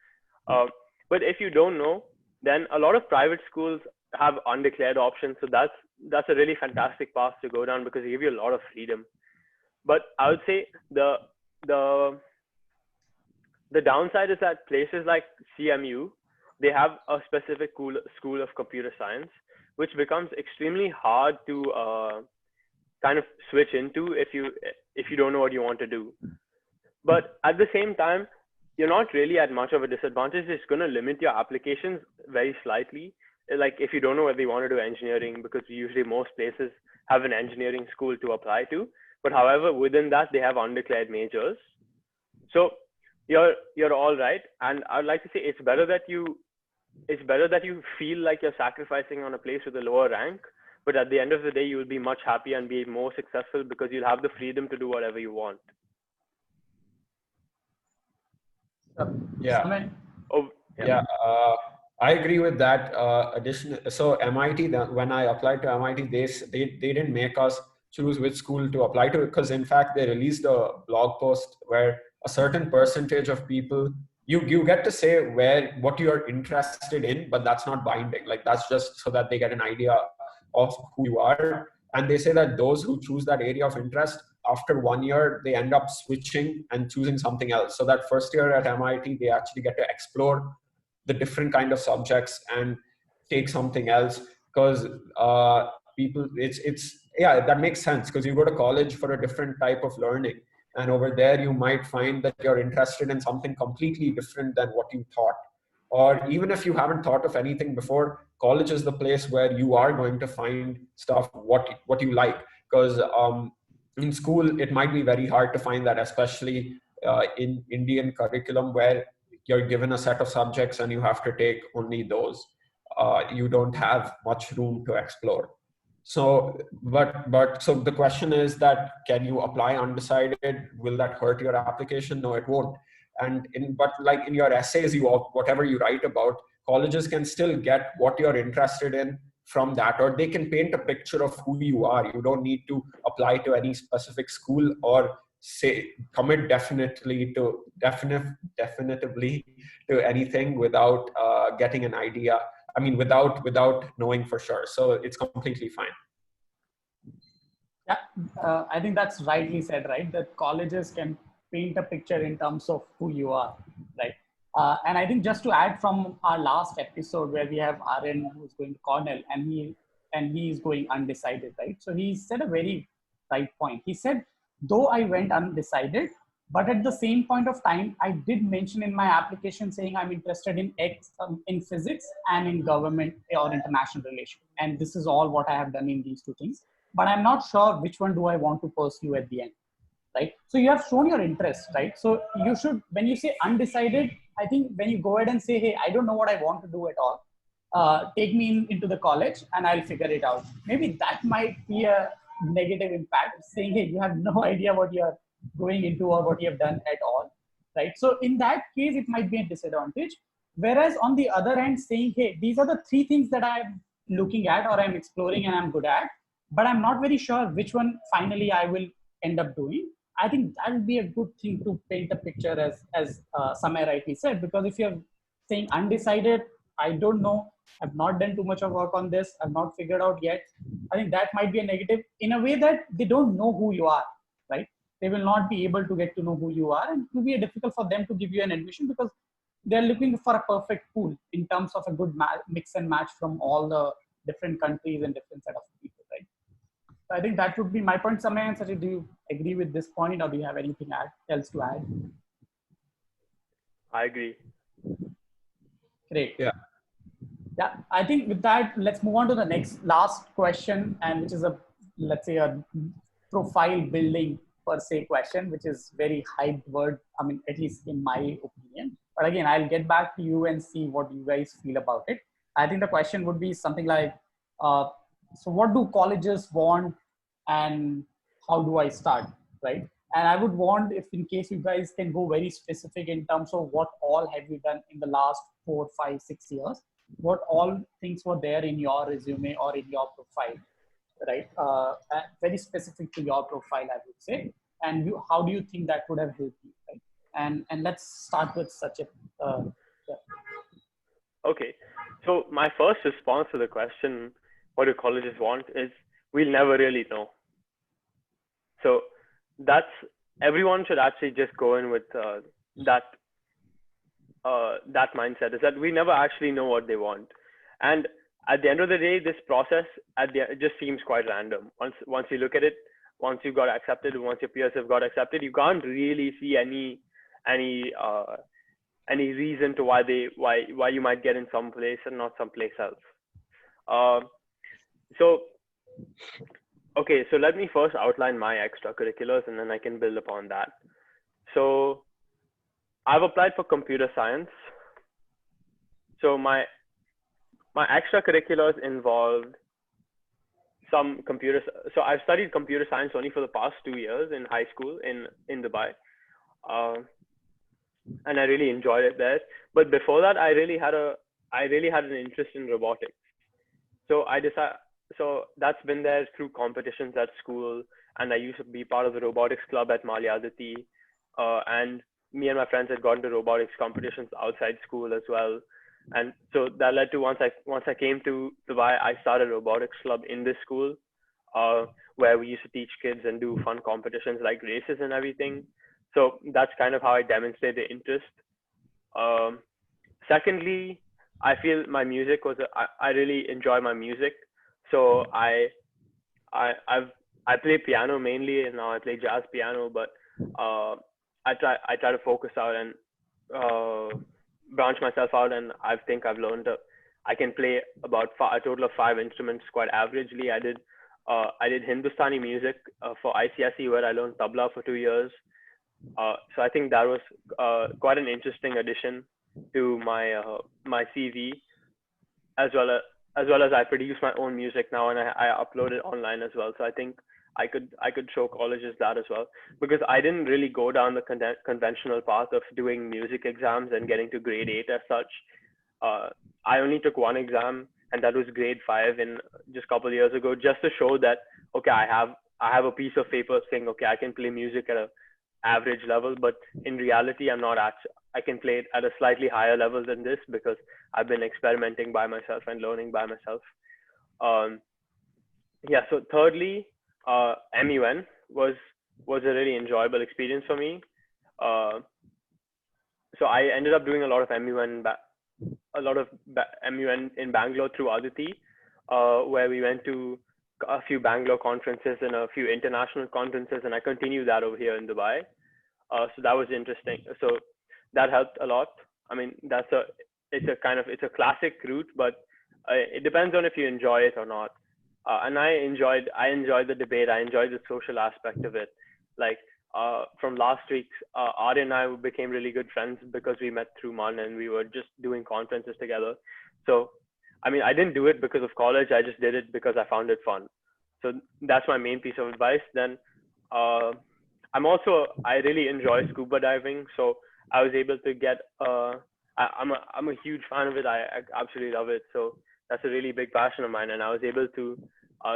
But if you don't know, then a lot of private schools have undeclared options. So that's a really fantastic path to go down because they give you a lot of freedom. But I would say the downside is that places like CMU, they have a specific school of computer science, which becomes extremely hard to kind of switch into if you don't know what you want to do. But at the same time, you're not really at much of a disadvantage. It's going to limit your applications very slightly. Like if you don't know whether you want to do engineering, because usually most places have an engineering school to apply to. But however, within that, they have undeclared majors. So you're all right. And I'd like to say it's better that you feel like you're sacrificing on a place with a lower rank. But at the end of the day, you'll be much happier and be more successful because you'll have the freedom to do whatever you want. Yeah. Oh, yeah. I agree with that. So MIT, when I applied to MIT, they didn't make us choose which school to apply to, because in fact they released a blog post where a certain percentage of people, you get to say what you're interested in, but that's not binding. Like that's just so that they get an idea of who you are. And they say that those who choose that area of interest, after 1 year, they end up switching and choosing something else. So that first year at MIT, they actually get to explore the different kind of subjects and take something else, because people, that makes sense, because you go to college for a different type of learning, and over there you might find that you're interested in something completely different than what you thought. Or even if you haven't thought of anything before, college is the place where you are going to find stuff what you like, because in school it might be very hard to find that, especially in Indian curriculum, where you're given a set of subjects and you have to take only those. You don't have much room to explore. So, so the question is that, can you apply undecided? Will that hurt your application? No, it won't. But like in your essays, whatever you write about, colleges can still get what you're interested in from that, or they can paint a picture of who you are. You don't need to apply to any specific school or say commit definitively to anything without getting an idea. I mean, without knowing for sure. So it's completely fine. Yeah, I think that's rightly said, right? That colleges can paint a picture in terms of who you are, right? And I think just to add from our last episode where we have RN who's going to Cornell and he is going undecided, right? So he said a very right point. He said, though I went undecided, but at the same point of time, I did mention in my application saying I'm interested in in physics and in government or international relations. And this is all what I have done in these two things. But I'm not sure which one do I want to pursue at the end, right? So you have shown your interest, right? So you should, when you say undecided, I think when you go ahead and say, hey, I don't know what I want to do at all, take me into the college and I'll figure it out. Maybe that might be a negative impact, saying, hey, you have no idea what you're going into or what you have done at all, right? So in that case, it might be a disadvantage. Whereas on the other hand, saying, hey, these are the three things that I'm looking at or I'm exploring and I'm good at, but I'm not very sure which one finally I will end up doing. I think that would be a good thing to paint a picture, as Samay rightly said, because if you're saying undecided, I don't know. I've not done too much of work on this. I've not figured out yet. I think that might be a negative in a way that they don't know who you are, right? They will not be able to get to know who you are, and it will be difficult for them to give you an admission because they're looking for a perfect pool in terms of a good mix and match from all the different countries and different set of people, right? So I think that would be my point. Samay and Sajid, do you agree with this point, or do you have anything else to add? I agree. Great. Yeah. Yeah, I think with that, let's move on to the last question, and which is let's say a profile building per se question, which is very hyped word. I mean, at least in my opinion. But again, I'll get back to you and see what you guys feel about it. I think the question would be something like, so what do colleges want, and how do I start, right? And I would want, if in case you guys can go very specific in terms of what all have you done in the last 4, 5, 6 years, what all things were there in your resume or in your profile, right? Very specific to your profile, I would say. And how do you think that would have helped you, right? And let's start with such a, yeah. Okay. So my first response to the question, what do colleges want, is we'll never really know. So everyone should actually just go in with that mindset, is that we never actually know what they want. And at the end of the day, this process it just seems quite random. Once you look at it, once you got accepted, once your peers have got accepted, you can't really see any reason to why you might get in some place and not someplace else. Okay, so let me first outline my extracurriculars, and then I can build upon that. So I've applied for computer science. So my extracurriculars involved some computers. So I've studied computer science only for the past 2 years in high school in Dubai. And I really enjoyed it there. But before that, I really had an interest in robotics. So that's been there through competitions at school, and I used to be part of the robotics club at Malyadati, and me and my friends had gone to robotics competitions outside school as well. And so that led to once I came to Dubai, I started a robotics club in this school, where we used to teach kids and do fun competitions like races and everything. So that's kind of how I demonstrate the interest. Secondly, I feel my music I really enjoy my music. So I play piano mainly, and now I play jazz piano, but I try to focus out and branch myself out, and I think I've learned I can play about a total of 5 instruments quite averagely. I did Hindustani music for ICSE, where I learned tabla for 2 years. So I think that was quite an interesting addition to my CV, as well as I produce my own music now, and I upload it online as well. So I think I could show colleges that as well, because I didn't really go down the conventional path of doing music exams and getting to grade 8 as such. I only took one exam, and that was grade 5 in just a couple of years ago, just to show that, okay, I have a piece of paper saying, okay, I can play music at a average level, but in reality, I can play it at a slightly higher level than this, because I've been experimenting by myself and learning by myself. So thirdly, MUN was a really enjoyable experience for me. So I ended up doing a lot of MUN in Bangalore through Aditi, where we went to a few Bangalore conferences and a few international conferences, and I continued that over here in Dubai. So that was interesting. So that helped a lot. I mean, it's a classic route, but it depends on if you enjoy it or not. And I enjoyed the debate. I enjoyed the social aspect of it. Like from last week, Ari and I became really good friends because we met through MUN, and we were just doing conferences together. So, I mean, I didn't do it because of college. I just did it because I found it fun. So that's my main piece of advice. Then I really enjoy scuba diving. So I was able to get, I'm a huge fan of it. I absolutely love it. So that's a really big passion of mine. And I was able to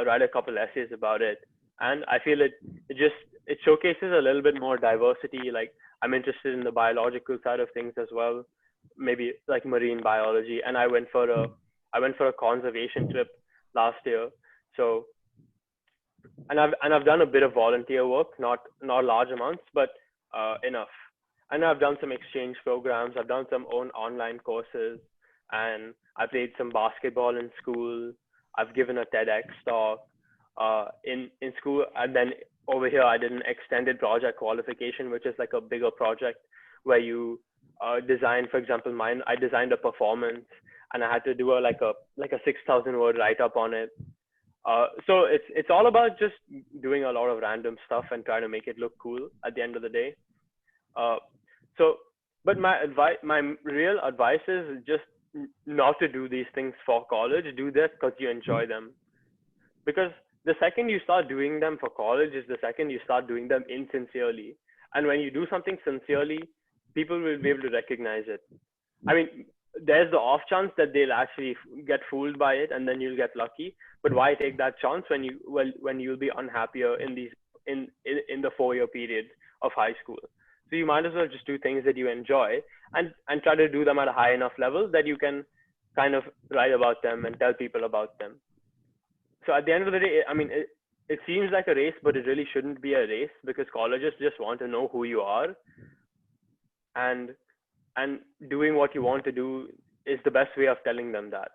write a couple essays about it. And I feel it showcases a little bit more diversity. Like, I'm interested in the biological side of things as well. maybe like marine biology, and I went for a conservation trip last year. So I've done a bit of volunteer work, not large amounts, but enough. And I've done some exchange programs. I've done some own online courses, and I played some basketball in school. I've given a TEDx talk in school, and then over here I did an extended project qualification, which is like a bigger project where you design. For example, mine, I designed a performance, and I had to do like a 6,000 word write up on it. So it's all about just doing a lot of random stuff and trying to make it look cool at the end of the day. So, but my real advice is just not to do these things for college. Do this because you enjoy them. Because the second you start doing them for college is the second you start doing them insincerely. And when you do something sincerely, people will be able to recognize it. I mean, there's the off chance that they'll actually get fooled by it, and then you'll get lucky. But why take that chance when you'll be unhappier in the 4-year period of high school? So you might as well just do things that you enjoy and try to do them at a high enough level that you can kind of write about them and tell people about them. So at the end of the day, I mean, it seems like a race, but it really shouldn't be a race, because colleges just want to know who you are, and doing what you want to do is the best way of telling them that.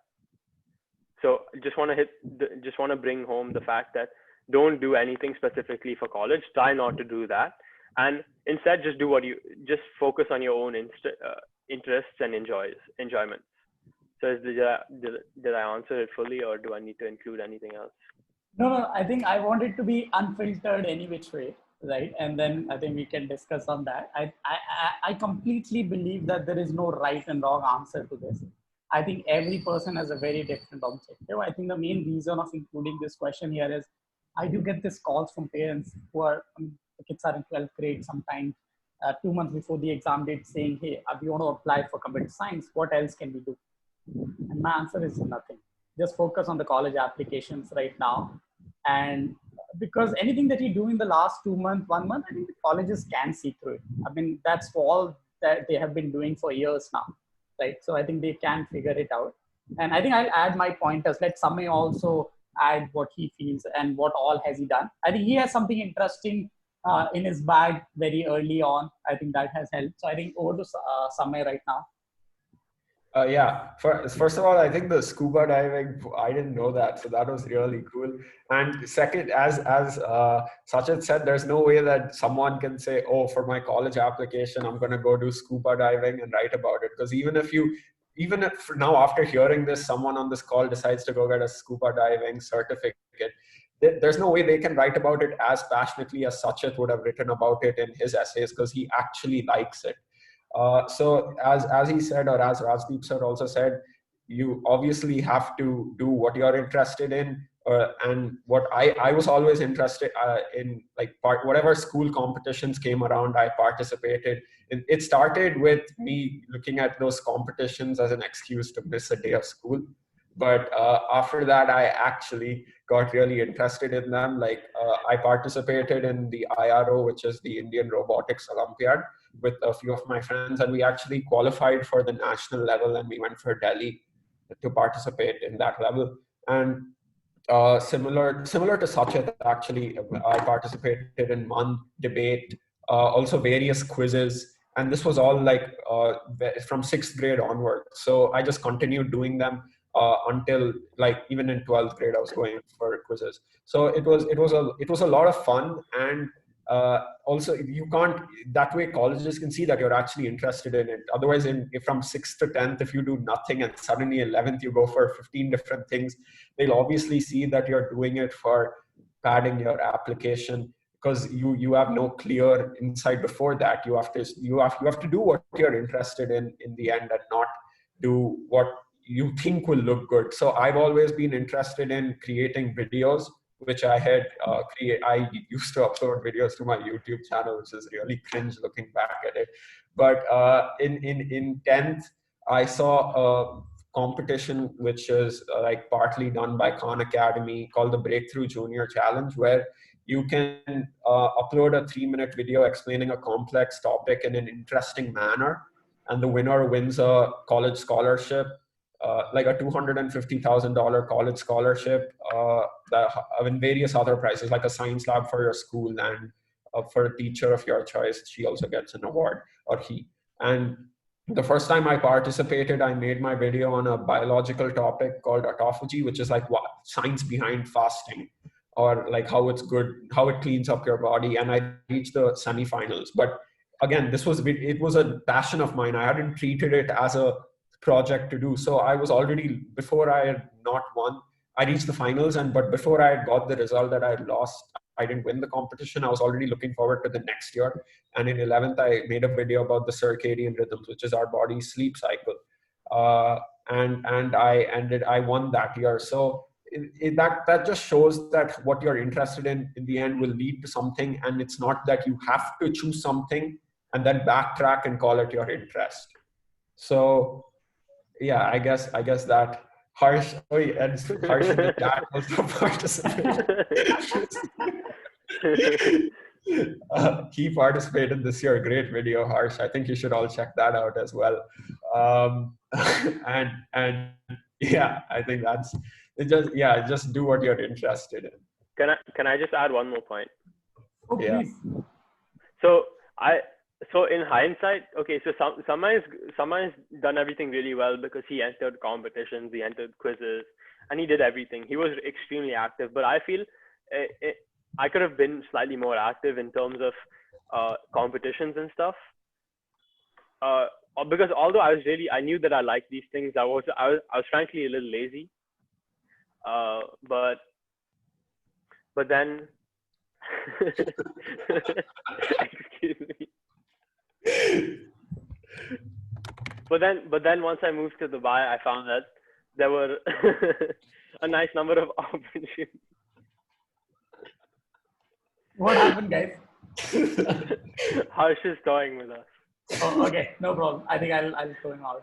So just want to bring home the fact that don't do anything specifically for college. Try not to do that, and instead just focus on your own interests and enjoyment. So did I answer it fully, or do I need to include anything else? No, I think I want it to be unfiltered any which way, right? And then I think we can discuss on that. I completely believe that there is no right and wrong answer to this. I think every person has a very different objective. I think the main reason of including this question here is I do get these calls from parents who are, the kids are in 12th grade sometimes, 2 months before the exam date, saying, hey, we want to apply for computer science. What else can we do? And my answer is nothing. Just focus on the college applications right now. And because anything that you do in the last 2 months, 1 month, I think the colleges can see through it. I mean, that's all that they have been doing for years now, right? So I think they can figure it out. And I think I'll add my pointers. Let Samay also add what he feels and what all has he done. I think he has something interesting in his bag very early on. I think that has helped. So I think over to Samay right now. Yeah, first of all, I think the scuba diving, I didn't know that. So that was really cool. And second, as Sachin said, there's no way that someone can say, oh, for my college application, I'm going to go do scuba diving and write about it. Because even if now after hearing this, someone on this call decides to go get a scuba diving certificate, there's no way they can write about it as passionately as Sachin would have written about it in his essays, because he actually likes it. So as he said, or as Rajdeep sir also said, you obviously have to do what you're interested in. And what I was always interested in, like whatever school competitions came around, I participated. It started with me looking at those competitions as an excuse to miss a day of school. But after that, I actually got really interested in them. Like I participated in the IRO, which is the Indian Robotics Olympiad, with a few of my friends, and we actually qualified for the national level, and we went for Delhi to participate in that level. And similar to Sachin, actually, I participated in one debate, also various quizzes, and this was all like from 6th grade onward. So I just continued doing them until like even in 12th grade, I was going for quizzes. So it was a lot of fun. And also, you can't, that way colleges can see that you're actually interested in it. Otherwise, if from 6th to 10th, if you do nothing and suddenly 11th you go for 15 different things, they'll obviously see that you're doing it for padding your application, because you have no clear insight before that. You have to do what you're interested in the end, and not do what you think will look good. So I've always been interested in creating videos, which I had I used to upload videos to my YouTube channel, which is really cringe looking back at it. But in 10th, I saw a competition which is like partly done by Khan Academy, called the Breakthrough Junior Challenge, where you can upload a 3-minute video explaining a complex topic in an interesting manner. and the winner wins a college scholarship, like a $250,000 college scholarship, and various other prizes, like a science lab for your school, and for a teacher of your choice, she also gets an award, or he. And the first time I participated, I made my video on a biological topic called autophagy, which is like what science behind fasting, or like how it's good, how it cleans up your body. And I reached the semifinals. But again, it was a passion of mine. I hadn't treated it as a project to do. So I was already, before I had not won, I reached the finals, but before I had got the result that I had lost, I didn't win the competition, I was already looking forward to the next year. And in 11th, I made a video about the circadian rhythms, which is our body's sleep cycle. And I won that year. So that just shows that what you're interested in the end will lead to something. And it's not that you have to choose something and then backtrack and call it your interest. So yeah, I guess that Harsh, and Harsh in the chat also participated. He participated this year. Great video, Harsh. I think you should all check that out as well. And yeah, I think that's it. Just do what you're interested in. Can I just add one more point? Oh, Yeah. please. So in hindsight, okay, so Samai's done everything really well because he entered competitions, he entered quizzes, and he did everything. He was extremely active, but I feel I could have been slightly more active in terms of competitions and stuff. Because although I knew that I liked these things, I was frankly a little lazy. But then, excuse me. But then once I moved to Dubai, I found that there were a nice number of opportunities. What happened, guys? Harsh is toying with us. Oh, okay, no problem. I think I'll throw him out.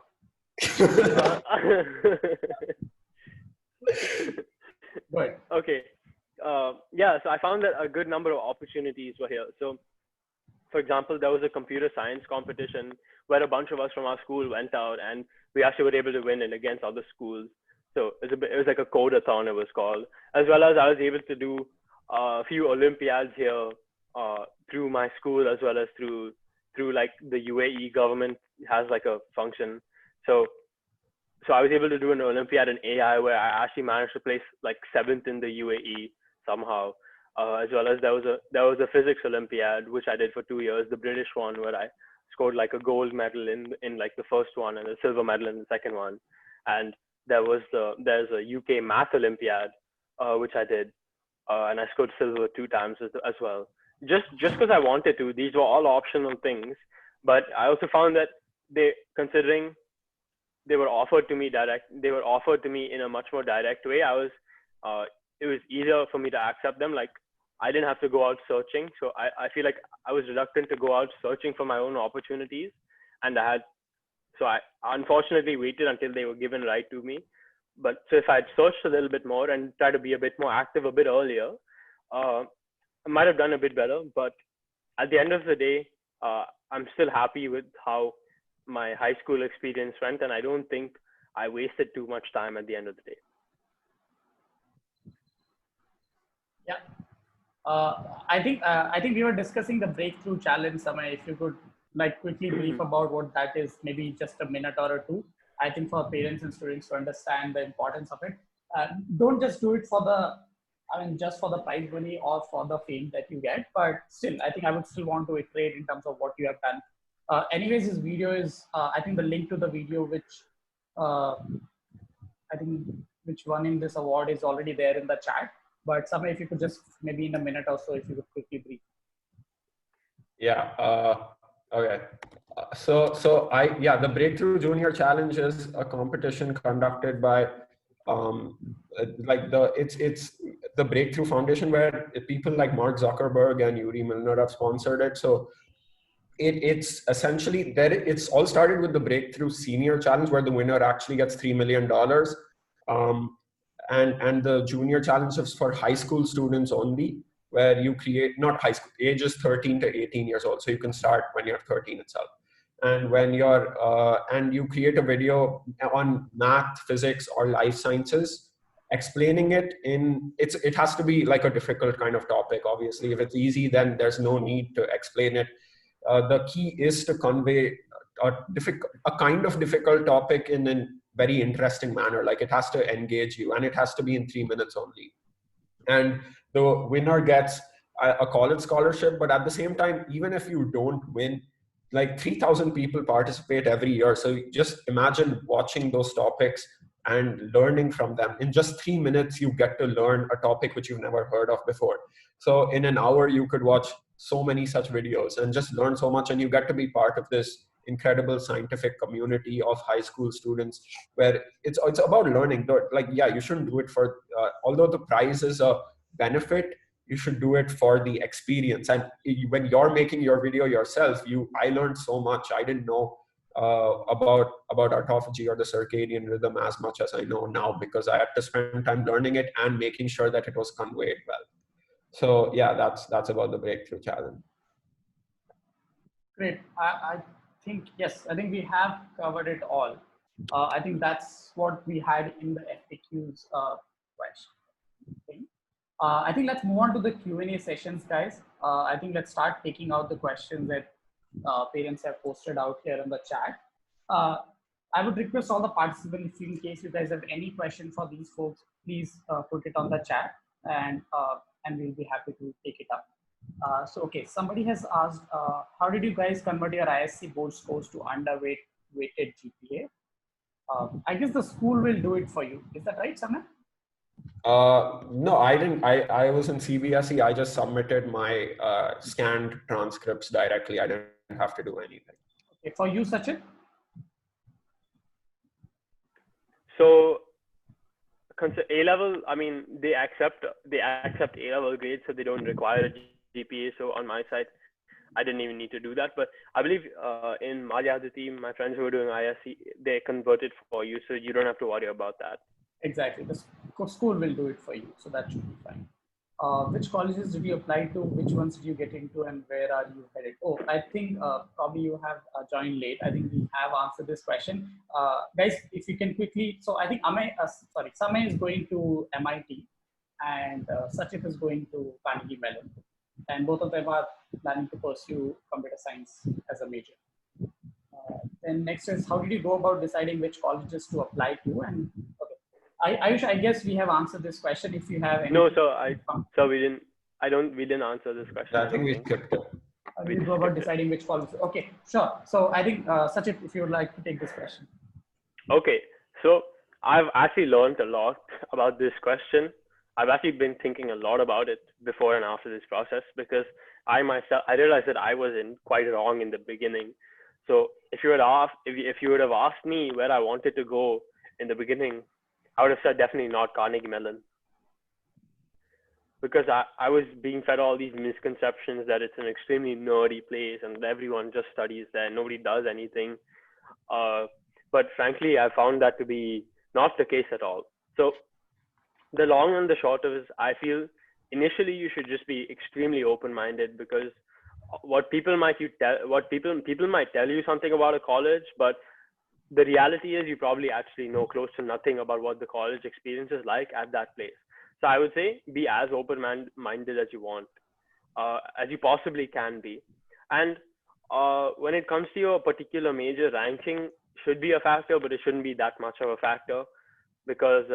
Good. Okay. Yeah, so I found that a good number of opportunities were here. So, for example, there was a computer science competition where a bunch of us from our school went out, and we actually were able to win it against other schools. So it was like a codeathon, it was called. As well as I was able to do a few Olympiads here through my school, as well as through like the UAE government has like a function. So I was able to do an Olympiad in AI where I actually managed to place like 7th in the UAE somehow. As well as there was a physics Olympiad which I did for 2 years, the British one, where I scored like a gold medal in like the first one and a silver medal in the second one. And there's a UK math Olympiad which I did, and I scored silver 2 times as well. Just because I wanted to. These were all optional things, but I also found that considering they were offered to me in a much more direct way, it was easier for me to accept them. Like, I didn't have to go out searching. So I feel like I was reluctant to go out searching for my own opportunities. And I unfortunately waited until they were given right to me. But so if I had searched a little bit more and tried to be a bit more active a bit earlier, I might have done a bit better. But at the end of the day, I'm still happy with how my high school experience went. And I don't think I wasted too much time at the end of the day. Yeah. I think we were discussing the breakthrough challenge. Samay, if you could like quickly brief about what that is, maybe just a minute or two. I think for parents and students to understand the importance of it. Don't just do it just for the prize money or for the fame that you get, but still, I think I would still want to iterate in terms of what you have done. Anyways, this video is, I think the link to the video, which won in this award is already there in the chat. But Samay, if you could just maybe in a minute or so, if you could quickly brief. Yeah. Okay. The Breakthrough Junior Challenge is a competition conducted by it's the Breakthrough Foundation, where people like Mark Zuckerberg and Yuri Milner have sponsored it. So it's essentially it's all started with the Breakthrough Senior Challenge, where the winner actually gets $3 million. And the Junior Challenge is for high school students only, where you create, not high school, ages 13 to 18 years old. So you can start when you're 13 itself. And when you're and you create a video on math, physics, or life sciences, explaining it it has to be like a difficult kind of topic. Obviously, if it's easy, then there's no need to explain it. The key is to convey a kind of difficult topic in a very interesting manner. Like, it has to engage you, and it has to be in 3 minutes only. And the winner gets a college scholarship. But at the same time, even if you don't win, like 3,000 people participate every year. So just imagine watching those topics and learning from them. In just 3 minutes, you get to learn a topic which you've never heard of before. So in an hour, you could watch so many such videos and just learn so much. And you get to be part of this incredible scientific community of high school students, where it's about learning. Like, yeah, you shouldn't do it for, although the prize is a benefit, you should do it for the experience. And when you're making your video yourself, I learned so much. I didn't know about autophagy or the circadian rhythm as much as I know now, because I had to spend time learning it and making sure that it was conveyed well. So yeah, that's about the breakthrough challenge. Great. I think, yes, I think we have covered it all. I think that's what we had in the FAQs question. I think let's move on to the Q&A sessions, guys. I think let's start taking out the questions that parents have posted out here in the chat. I would request all the participants, in case you guys have any question for these folks, please put it on the chat, and we'll be happy to take it up. So, okay, somebody has asked, how did you guys convert your ISC board scores to weighted GPA? I guess the school will do it for you. Is that right, Samir? No, I didn't. I was in CBSE. I just submitted my scanned transcripts directly. I didn't have to do anything. Okay, for you, Sachin? So, A-level, I mean, they accept A-level grades, so they don't require a GPA. So on my side, I didn't even need to do that. But I believe in my other team, my friends who are doing ISC, they convert it for you, so you don't have to worry about that. Exactly. The school will do it for you, so that should be fine. Which colleges did you apply to? Which ones did you get into, and where are you headed? Oh, I think probably you have joined late. I think we have answered this question. Guys, if you can quickly, so I think Samay is going to MIT, and Sachit is going to Carnegie Mellon, and both of them are planning to pursue computer science as a major. Then next is, how did you go about deciding which colleges to apply to? And okay, Ayush, I guess we have answered this question. If you have any. No, we didn't answer this question. I think we skipped it. How did you go about deciding which colleges? Okay, sure. So I think Sachit, if you would like to take this question. Okay, so I've actually learned a lot about this question. I've actually been thinking a lot about it before and after this process, because I realized that I was quite wrong in the beginning. So if you would have asked me where I wanted to go in the beginning, I would have said definitely not Carnegie Mellon, because I was being fed all these misconceptions that it's an extremely nerdy place and everyone just studies there, nobody does anything. But frankly, I found that to be not the case at all. So the long and the short of it is, I feel initially you should just be extremely open-minded, because people might tell you something about a college, but the reality is you probably actually know close to nothing about what the college experience is like at that place. So I would say be as open-minded as you want, as you possibly can be. And when it comes to your particular major, ranking should be a factor, but it shouldn't be that much of a factor, because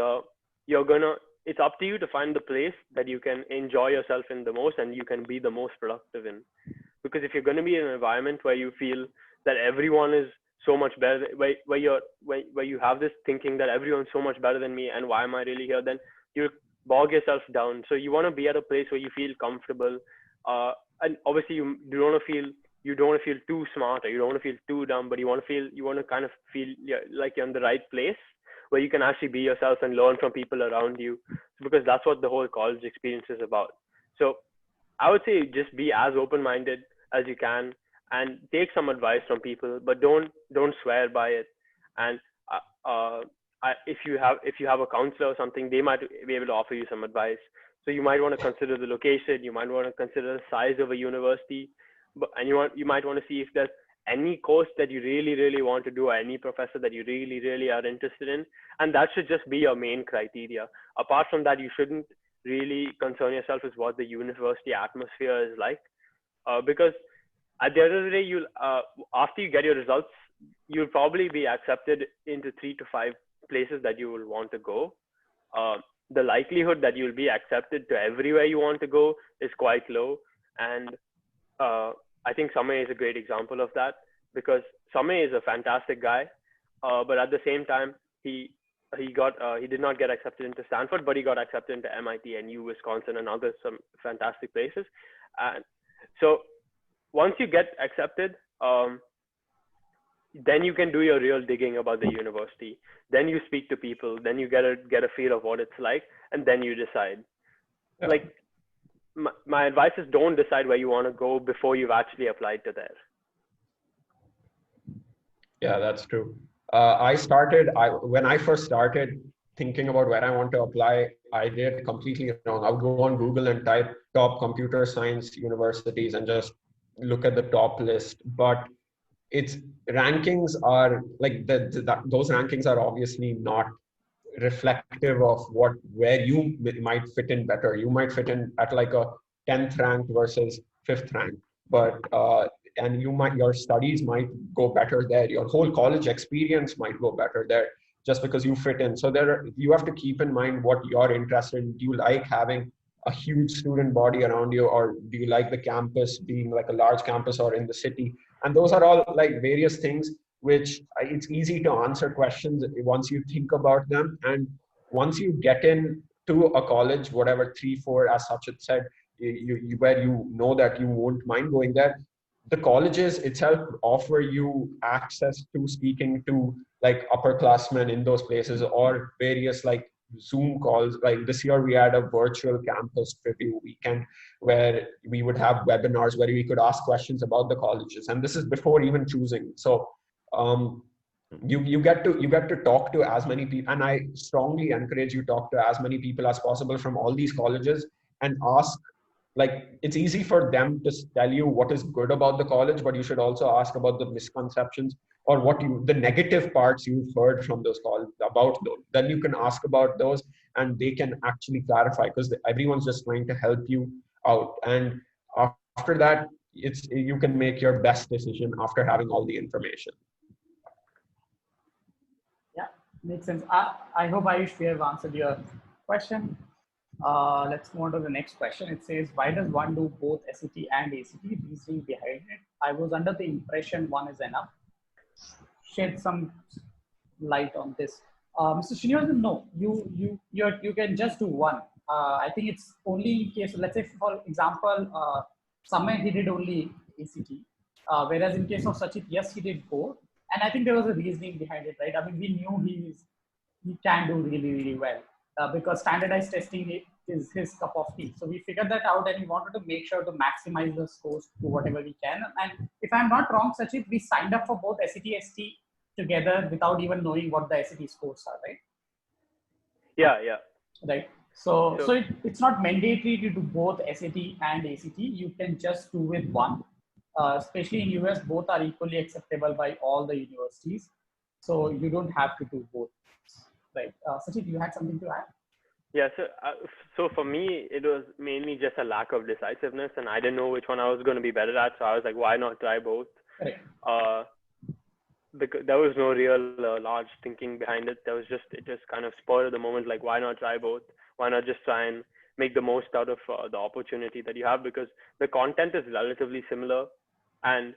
it's up to you to find the place that you can enjoy yourself in the most and you can be the most productive in. Because if you're going to be in an environment where you feel that everyone is so much better, where you have this thinking that everyone's so much better than me and why am I really here, then you bog yourself down. So you want to be at a place where you feel comfortable, and obviously you don't want to feel too smart, or you don't want to feel too dumb, but you want to kind of feel like you're in the right place where you can actually be yourself and learn from people around you, because that's what the whole college experience is about. So I would say just be as open-minded as you can and take some advice from people, but don't swear by it. And if you have a counselor or something, they might be able to offer you some advice. So you might want to consider the location, you might want to consider the size of a university, and you might want to see if there's any course that you really, really want to do, or any professor that you really, really are interested in. And that should just be your main criteria. Apart from that, you shouldn't really concern yourself with what the university atmosphere is like. Because at the end of the day, after you get your results, you'll probably be accepted into 3 to 5 places that you will want to go. The likelihood that you'll be accepted to everywhere you want to go is quite low. And I think Samay is a great example of that, because Samay is a fantastic guy, but at the same time, he did not get accepted into Stanford, but he got accepted into MIT and Wisconsin and other some fantastic places. And so once you get accepted, then you can do your real digging about the university. Then you speak to people. Then you get a feel of what it's like, and then you decide. Yeah. Like my advice is, don't decide where you want to go before you've actually applied to there. Yeah, that's true. When I first started thinking about where I want to apply, I did completely wrong. I would go on Google and type top computer science universities and just look at the top list. But its rankings are like those rankings are obviously not reflective of where you might fit in better. You might fit in at like a 10th rank versus 5th rank, but and your studies might go better there. Your whole college experience might go better there just because you fit in. So you have to keep in mind what you're interested in. Do you like having a huge student body around you, or do you like the campus being like a large campus or in the city? And those are all like various things which it's easy to answer questions once you think about them. And once you get into a college, whatever 3, 4, as such it said, where you know that you won't mind going there, the colleges itself offer you access to speaking to like upperclassmen in those places, or various like Zoom calls. Like this year we had a virtual campus preview weekend where we would have webinars where we could ask questions about the colleges, and this is before even choosing. So you get to talk to as many people, and I strongly encourage you talk to as many people as possible from all these colleges and ask. Like, it's easy for them to tell you what is good about the college, but you should also ask about the misconceptions or the negative parts you've heard from those colleges about those. Then you can ask about those and they can actually clarify, because everyone's just trying to help you out. And after that, you can make your best decision after having all the information. Yeah, makes sense. I hope Ayush, we have answered your question. Let's move on to the next question. It says, why does one do both SAT and ACT? Reasoning behind it. I was under the impression one is enough. Shed some light on this. Mr. Srinivasan, no, you can just do one. I think it's only in case, let's say for example, Samay, he did only ACT, whereas in case of Sachit, yes, he did both. And I think there was a reasoning behind it, right? I mean, we knew he can do really, really well. Because standardized testing is his cup of tea. So we figured that out, and we wanted to make sure to maximize the scores to whatever we can. And if I'm not wrong, Sachit, we signed up for both SAT, ST together without even knowing what the SAT scores are, right? Yeah. Right. So it's not mandatory to do both SAT and ACT. You can just do with one. Especially in US, both are equally acceptable by all the universities. So you don't have to do both. Right. Sachit, you had something to add? Yeah, so for me, it was mainly just a lack of decisiveness, and I didn't know which one I was going to be better at. So I was like, why not try both? Right. Because there was no real large thinking behind it. It just kind of spurred of the moment, like, why not try both? Why not just try and make the most out of the opportunity that you have? Because the content is relatively similar. And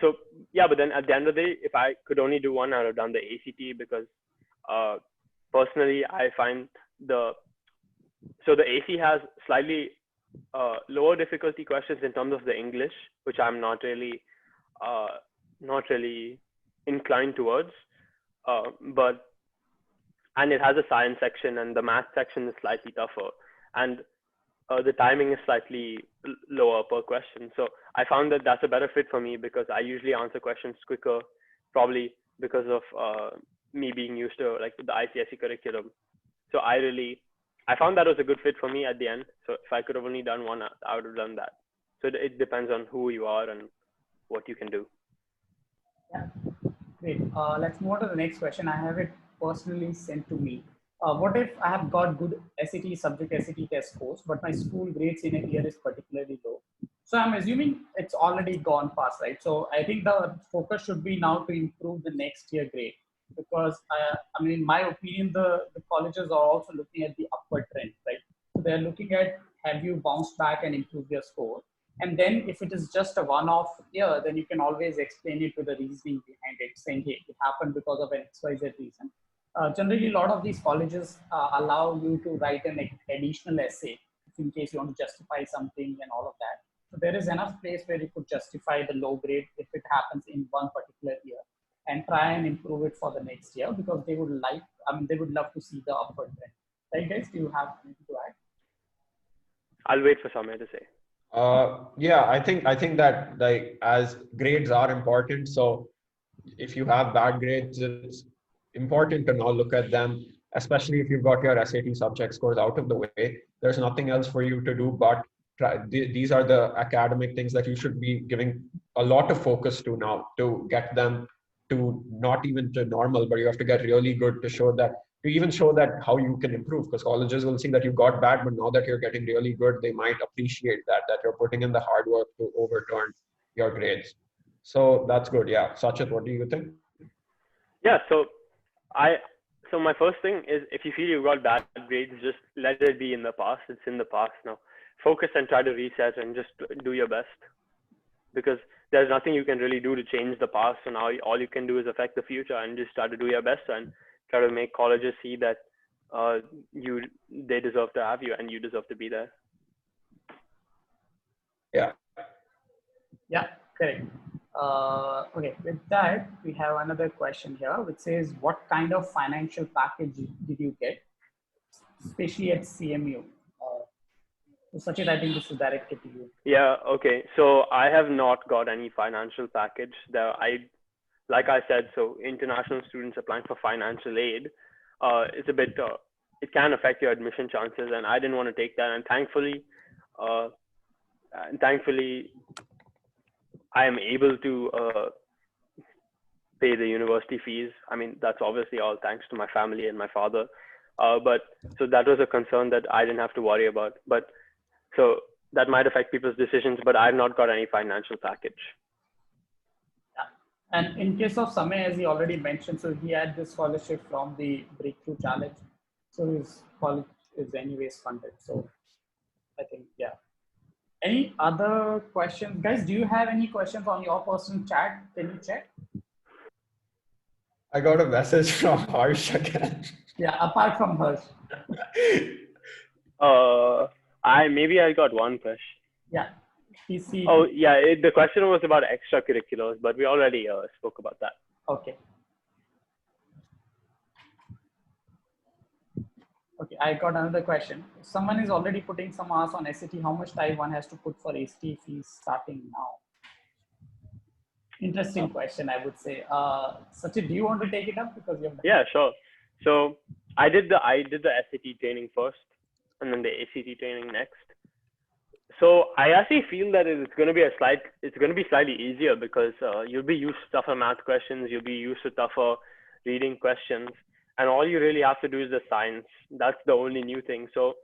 so, yeah, but then at the end of the day, if I could only do one, I would have done the ACT, because personally, I find the AC has slightly lower difficulty questions in terms of the English, which I'm not really inclined towards. And it has a science section, and the math section is slightly tougher, and the timing is slightly lower per question. So I found that that's a better fit for me, because I usually answer questions quicker, probably because of me being used to like the ICSE curriculum. So I found that was a good fit for me at the end. So if I could have only done one, I would have done that. So it depends on who you are and what you can do. Yeah, great. Let's move on to the next question. I have it personally sent to me. What if I have got good SAT subject SAT test scores, but my school grades in a year is particularly low? So I'm assuming it's already gone past, right? So I think the focus should be now to improve the next year grade, because I mean, in my opinion, the colleges are also looking at the upward trend, right? So they're looking at, have you bounced back and improved your score? And then if it is just a one-off year, then you can always explain it with the reasoning behind it, saying, hey, it happened because of an XYZ reason. Generally, a lot of these colleges allow you to write an additional essay in case you want to justify something and all of that. So there is enough place where you could justify the low grade if it happens in one particular year, and try and improve it for the next year, because they would like, I mean, they would love to see the upward trend. Right, guys? Do you have anything to add? I'll wait for Samir to say. Yeah, I think that like as grades are important. So if you have bad grades, it's important to now look at them, especially if you've got your SAT subject scores out of the way. There's nothing else for you to do but these are the academic things that you should be giving a lot of focus to now to get them to not even to normal, but you have to get really good to show that, to even show that how you can improve, because colleges will see that you got bad, but now that you're getting really good, they might appreciate that you're putting in the hard work to overturn your grades. So that's good. Yeah. Sachin, what do you think? Yeah, I so my first thing is, if you feel you've got bad grades, just let it be in the past. It's in the past now. Focus and try to reset and just do your best, because there's nothing you can really do to change the past. So now all you can do is affect the future and just try to do your best and try to make colleges see that they deserve to have you and you deserve to be there. Yeah. Yeah, correct. Okay, with that, we have another question here, which says, what kind of financial package did you get, especially at CMU? So Sachin, I think this is directed to you. Yeah, okay. So I have not got any financial package. Like I said, so international students applying for financial aid, it's a bit, it can affect your admission chances, and I didn't want to take that. And thankfully, I am able to pay the university fees. I mean, that's obviously all thanks to my family and my father. But so that was a concern that I didn't have to worry about. But so that might affect people's decisions, but I've not got any financial package. Yeah. And in case of Samay, as he already mentioned, so he had this scholarship from the Breakthrough Challenge. So his college is anyways funded. So I think, yeah. Any other questions? Guys, do you have any questions on your personal chat? Can you check? I got a message from Harsh again. Yeah, apart from Harsh. Maybe I got one question. Yeah. PC. Oh, yeah. The question was about extracurriculars, but we already spoke about that. Okay. Okay, I got another question. Someone is already putting some hours on SAT. How much time one has to put for ACT fees starting now? Interesting question, I would say. Sachin, do you want to take it up? Because you're... Yeah, sure. So I did the SAT training first, and then the ACT training next. So I actually feel that it's going to be slightly easier, because you'll be used to tougher math questions, you'll be used to tougher reading questions, and all you really have to do is the science. That's the only new thing. So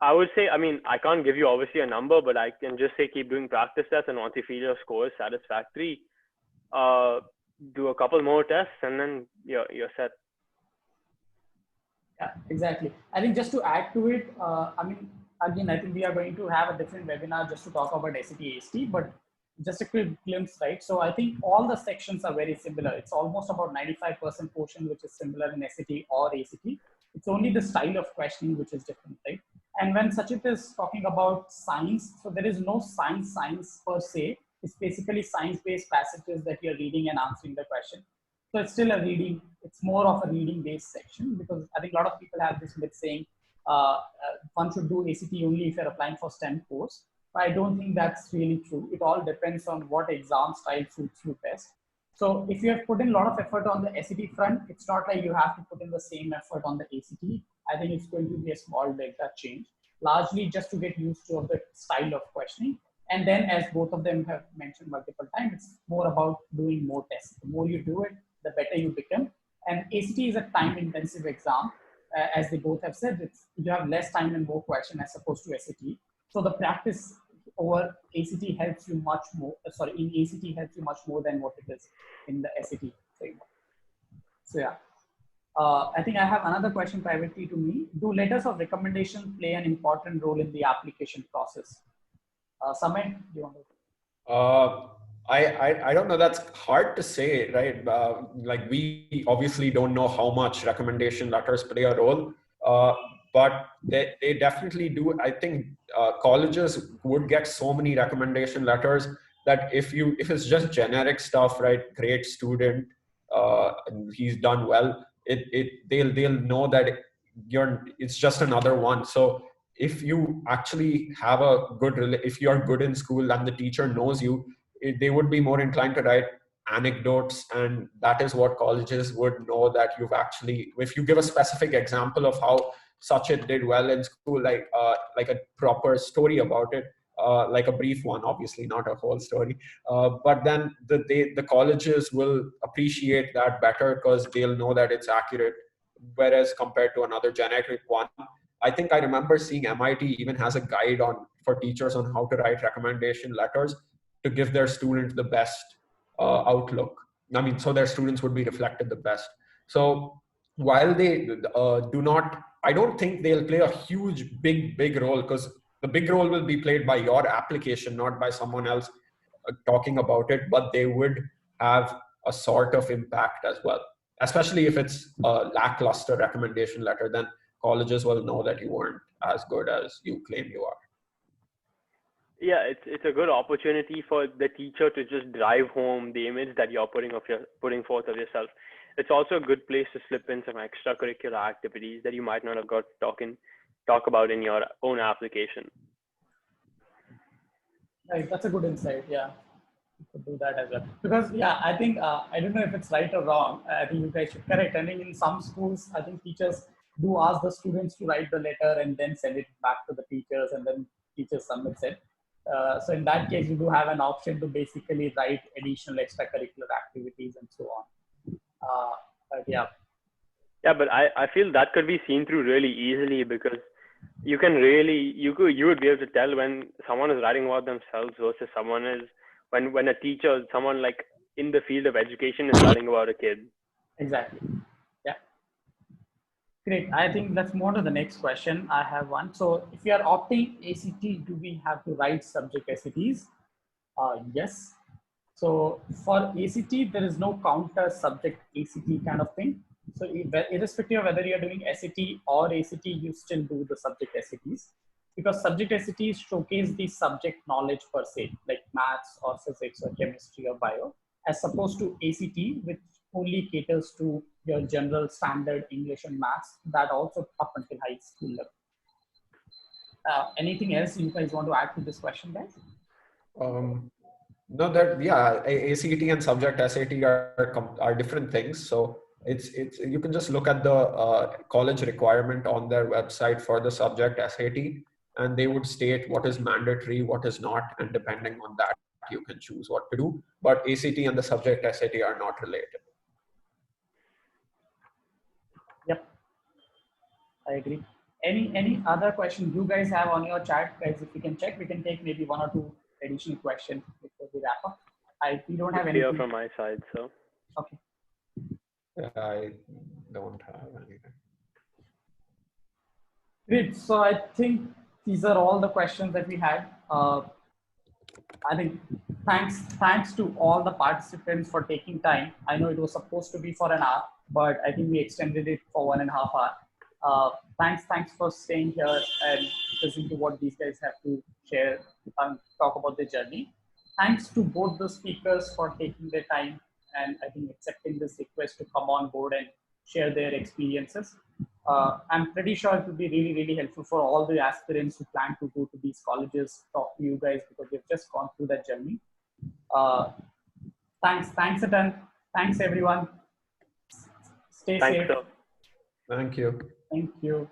I would say, I mean, I can't give you obviously a number, but I can just say keep doing practice tests, and once you feel your score is satisfactory, do a couple more tests, and then you're set. Yeah, exactly. I think just to add to it, I mean, again, I think we are going to have a different webinar just to talk about SAT, AST, but just a quick glimpse, right? So I think all the sections are very similar. It's almost about 95% portion, which is similar in SAT or ACT. It's only the style of questioning which is different, right? And when Sachit is talking about science, so there is no science per se. It's basically science-based passages that you're reading and answering the question. So it's still a reading, it's more of a reading based section, because I think a lot of people have this myth saying one should do ACT only if you're applying for STEM course. But I don't think that's really true. It all depends on what exam style suits you best. So if you have put in a lot of effort on the SAT front, it's not like you have to put in the same effort on the ACT. I think it's going to be a small delta change, largely just to get used to the style of questioning. And then, as both of them have mentioned multiple times, it's more about doing more tests. The more you do it, the better you become. And ACT is a time-intensive exam. As they both have said, you have less time and more question as opposed to SAT. So the practice over ACT helps you much more. In ACT helps you much more than what it is in the SAT framework. So yeah. I think I have another question privately to me. Do letters of recommendation play an important role in the application process? Samay, do you want to? I don't know. That's hard to say, right? Like we obviously don't know how much recommendation letters play a role, but they definitely do. I think colleges would get so many recommendation letters that if it's just generic stuff, right? Great student, and he's done well. They'll know that it's just another one. So if you actually have if you're good in school and the teacher knows you, they would be more inclined to write anecdotes, and that is what colleges would know that you've actually, if you give a specific example of how such it did well in school, like a proper story about it, like a brief one, obviously not a whole story, but then the colleges will appreciate that better because they'll know that it's accurate, whereas compared to another generic one. I think I remember seeing MIT even has a guide for teachers on how to write recommendation letters to give their students the best outlook. I mean, so their students would be reflected the best. So while they do not, I don't think they'll play a huge, big role, because the big role will be played by your application, not by someone else talking about it, but they would have a sort of impact as well. Especially if it's a lackluster recommendation letter, then colleges will know that you weren't as good as you claim you are. Yeah, it's a good opportunity for the teacher to just drive home the image that you're putting forth of yourself. It's also a good place to slip in some extracurricular activities that you might not have got to talk about in your own application. Right, that's a good insight. Yeah, you could do that as well. Because yeah, I think I don't know if it's right or wrong. I think you guys should correct. I think in some schools, I think teachers do ask the students to write the letter and then send it back to the teachers, and then teachers submits it. So in that case, you do have an option to basically write additional extracurricular activities and so on. But yeah. Yeah, but I feel that could be seen through really easily, because you would be able to tell when someone is writing about themselves versus when a teacher, someone like in the field of education is writing about a kid. Exactly. Yeah. Great. I think let's move on to the next question. I have one. So if you are opting ACT, do we have to write subject SATs? Yes. So for ACT, there is no counter subject ACT kind of thing. So irrespective of whether you're doing SAT or ACT, you still do the subject SATs, because subject SATs showcase the subject knowledge per se, like maths or physics or chemistry or bio, as opposed to ACT, which only caters to your general standard English and maths, that also up until high school level. Anything else you guys want to add to this question, guys? No, that yeah, ACT and subject SAT are different things. So it's you can just look at the college requirement on their website for the subject SAT, and they would state what is mandatory, what is not, and depending on that, you can choose what to do. But ACT and the subject SAT are not related. Yep, I agree. Any other question you guys have on your chat, guys? If we can check, we can take maybe one or two additional questions before we wrap up. We don't have anything from my side, so okay. I don't have anything. Great. So I think these are all the questions that we had. I think thanks to all the participants for taking time. I know it was supposed to be for an hour, but I think we extended it for 1.5 hours. Thanks for staying here and listening to what these guys have to share and talk about their journey. Thanks to both the speakers for taking their time and I think accepting this request to come on board and share their experiences. I'm pretty sure it will be really helpful for all the aspirants who plan to go to these colleges, talk to you guys, because we've just gone through that journey. Thanks a ton. Thanks everyone. Stay safe. Thank you. Thank you.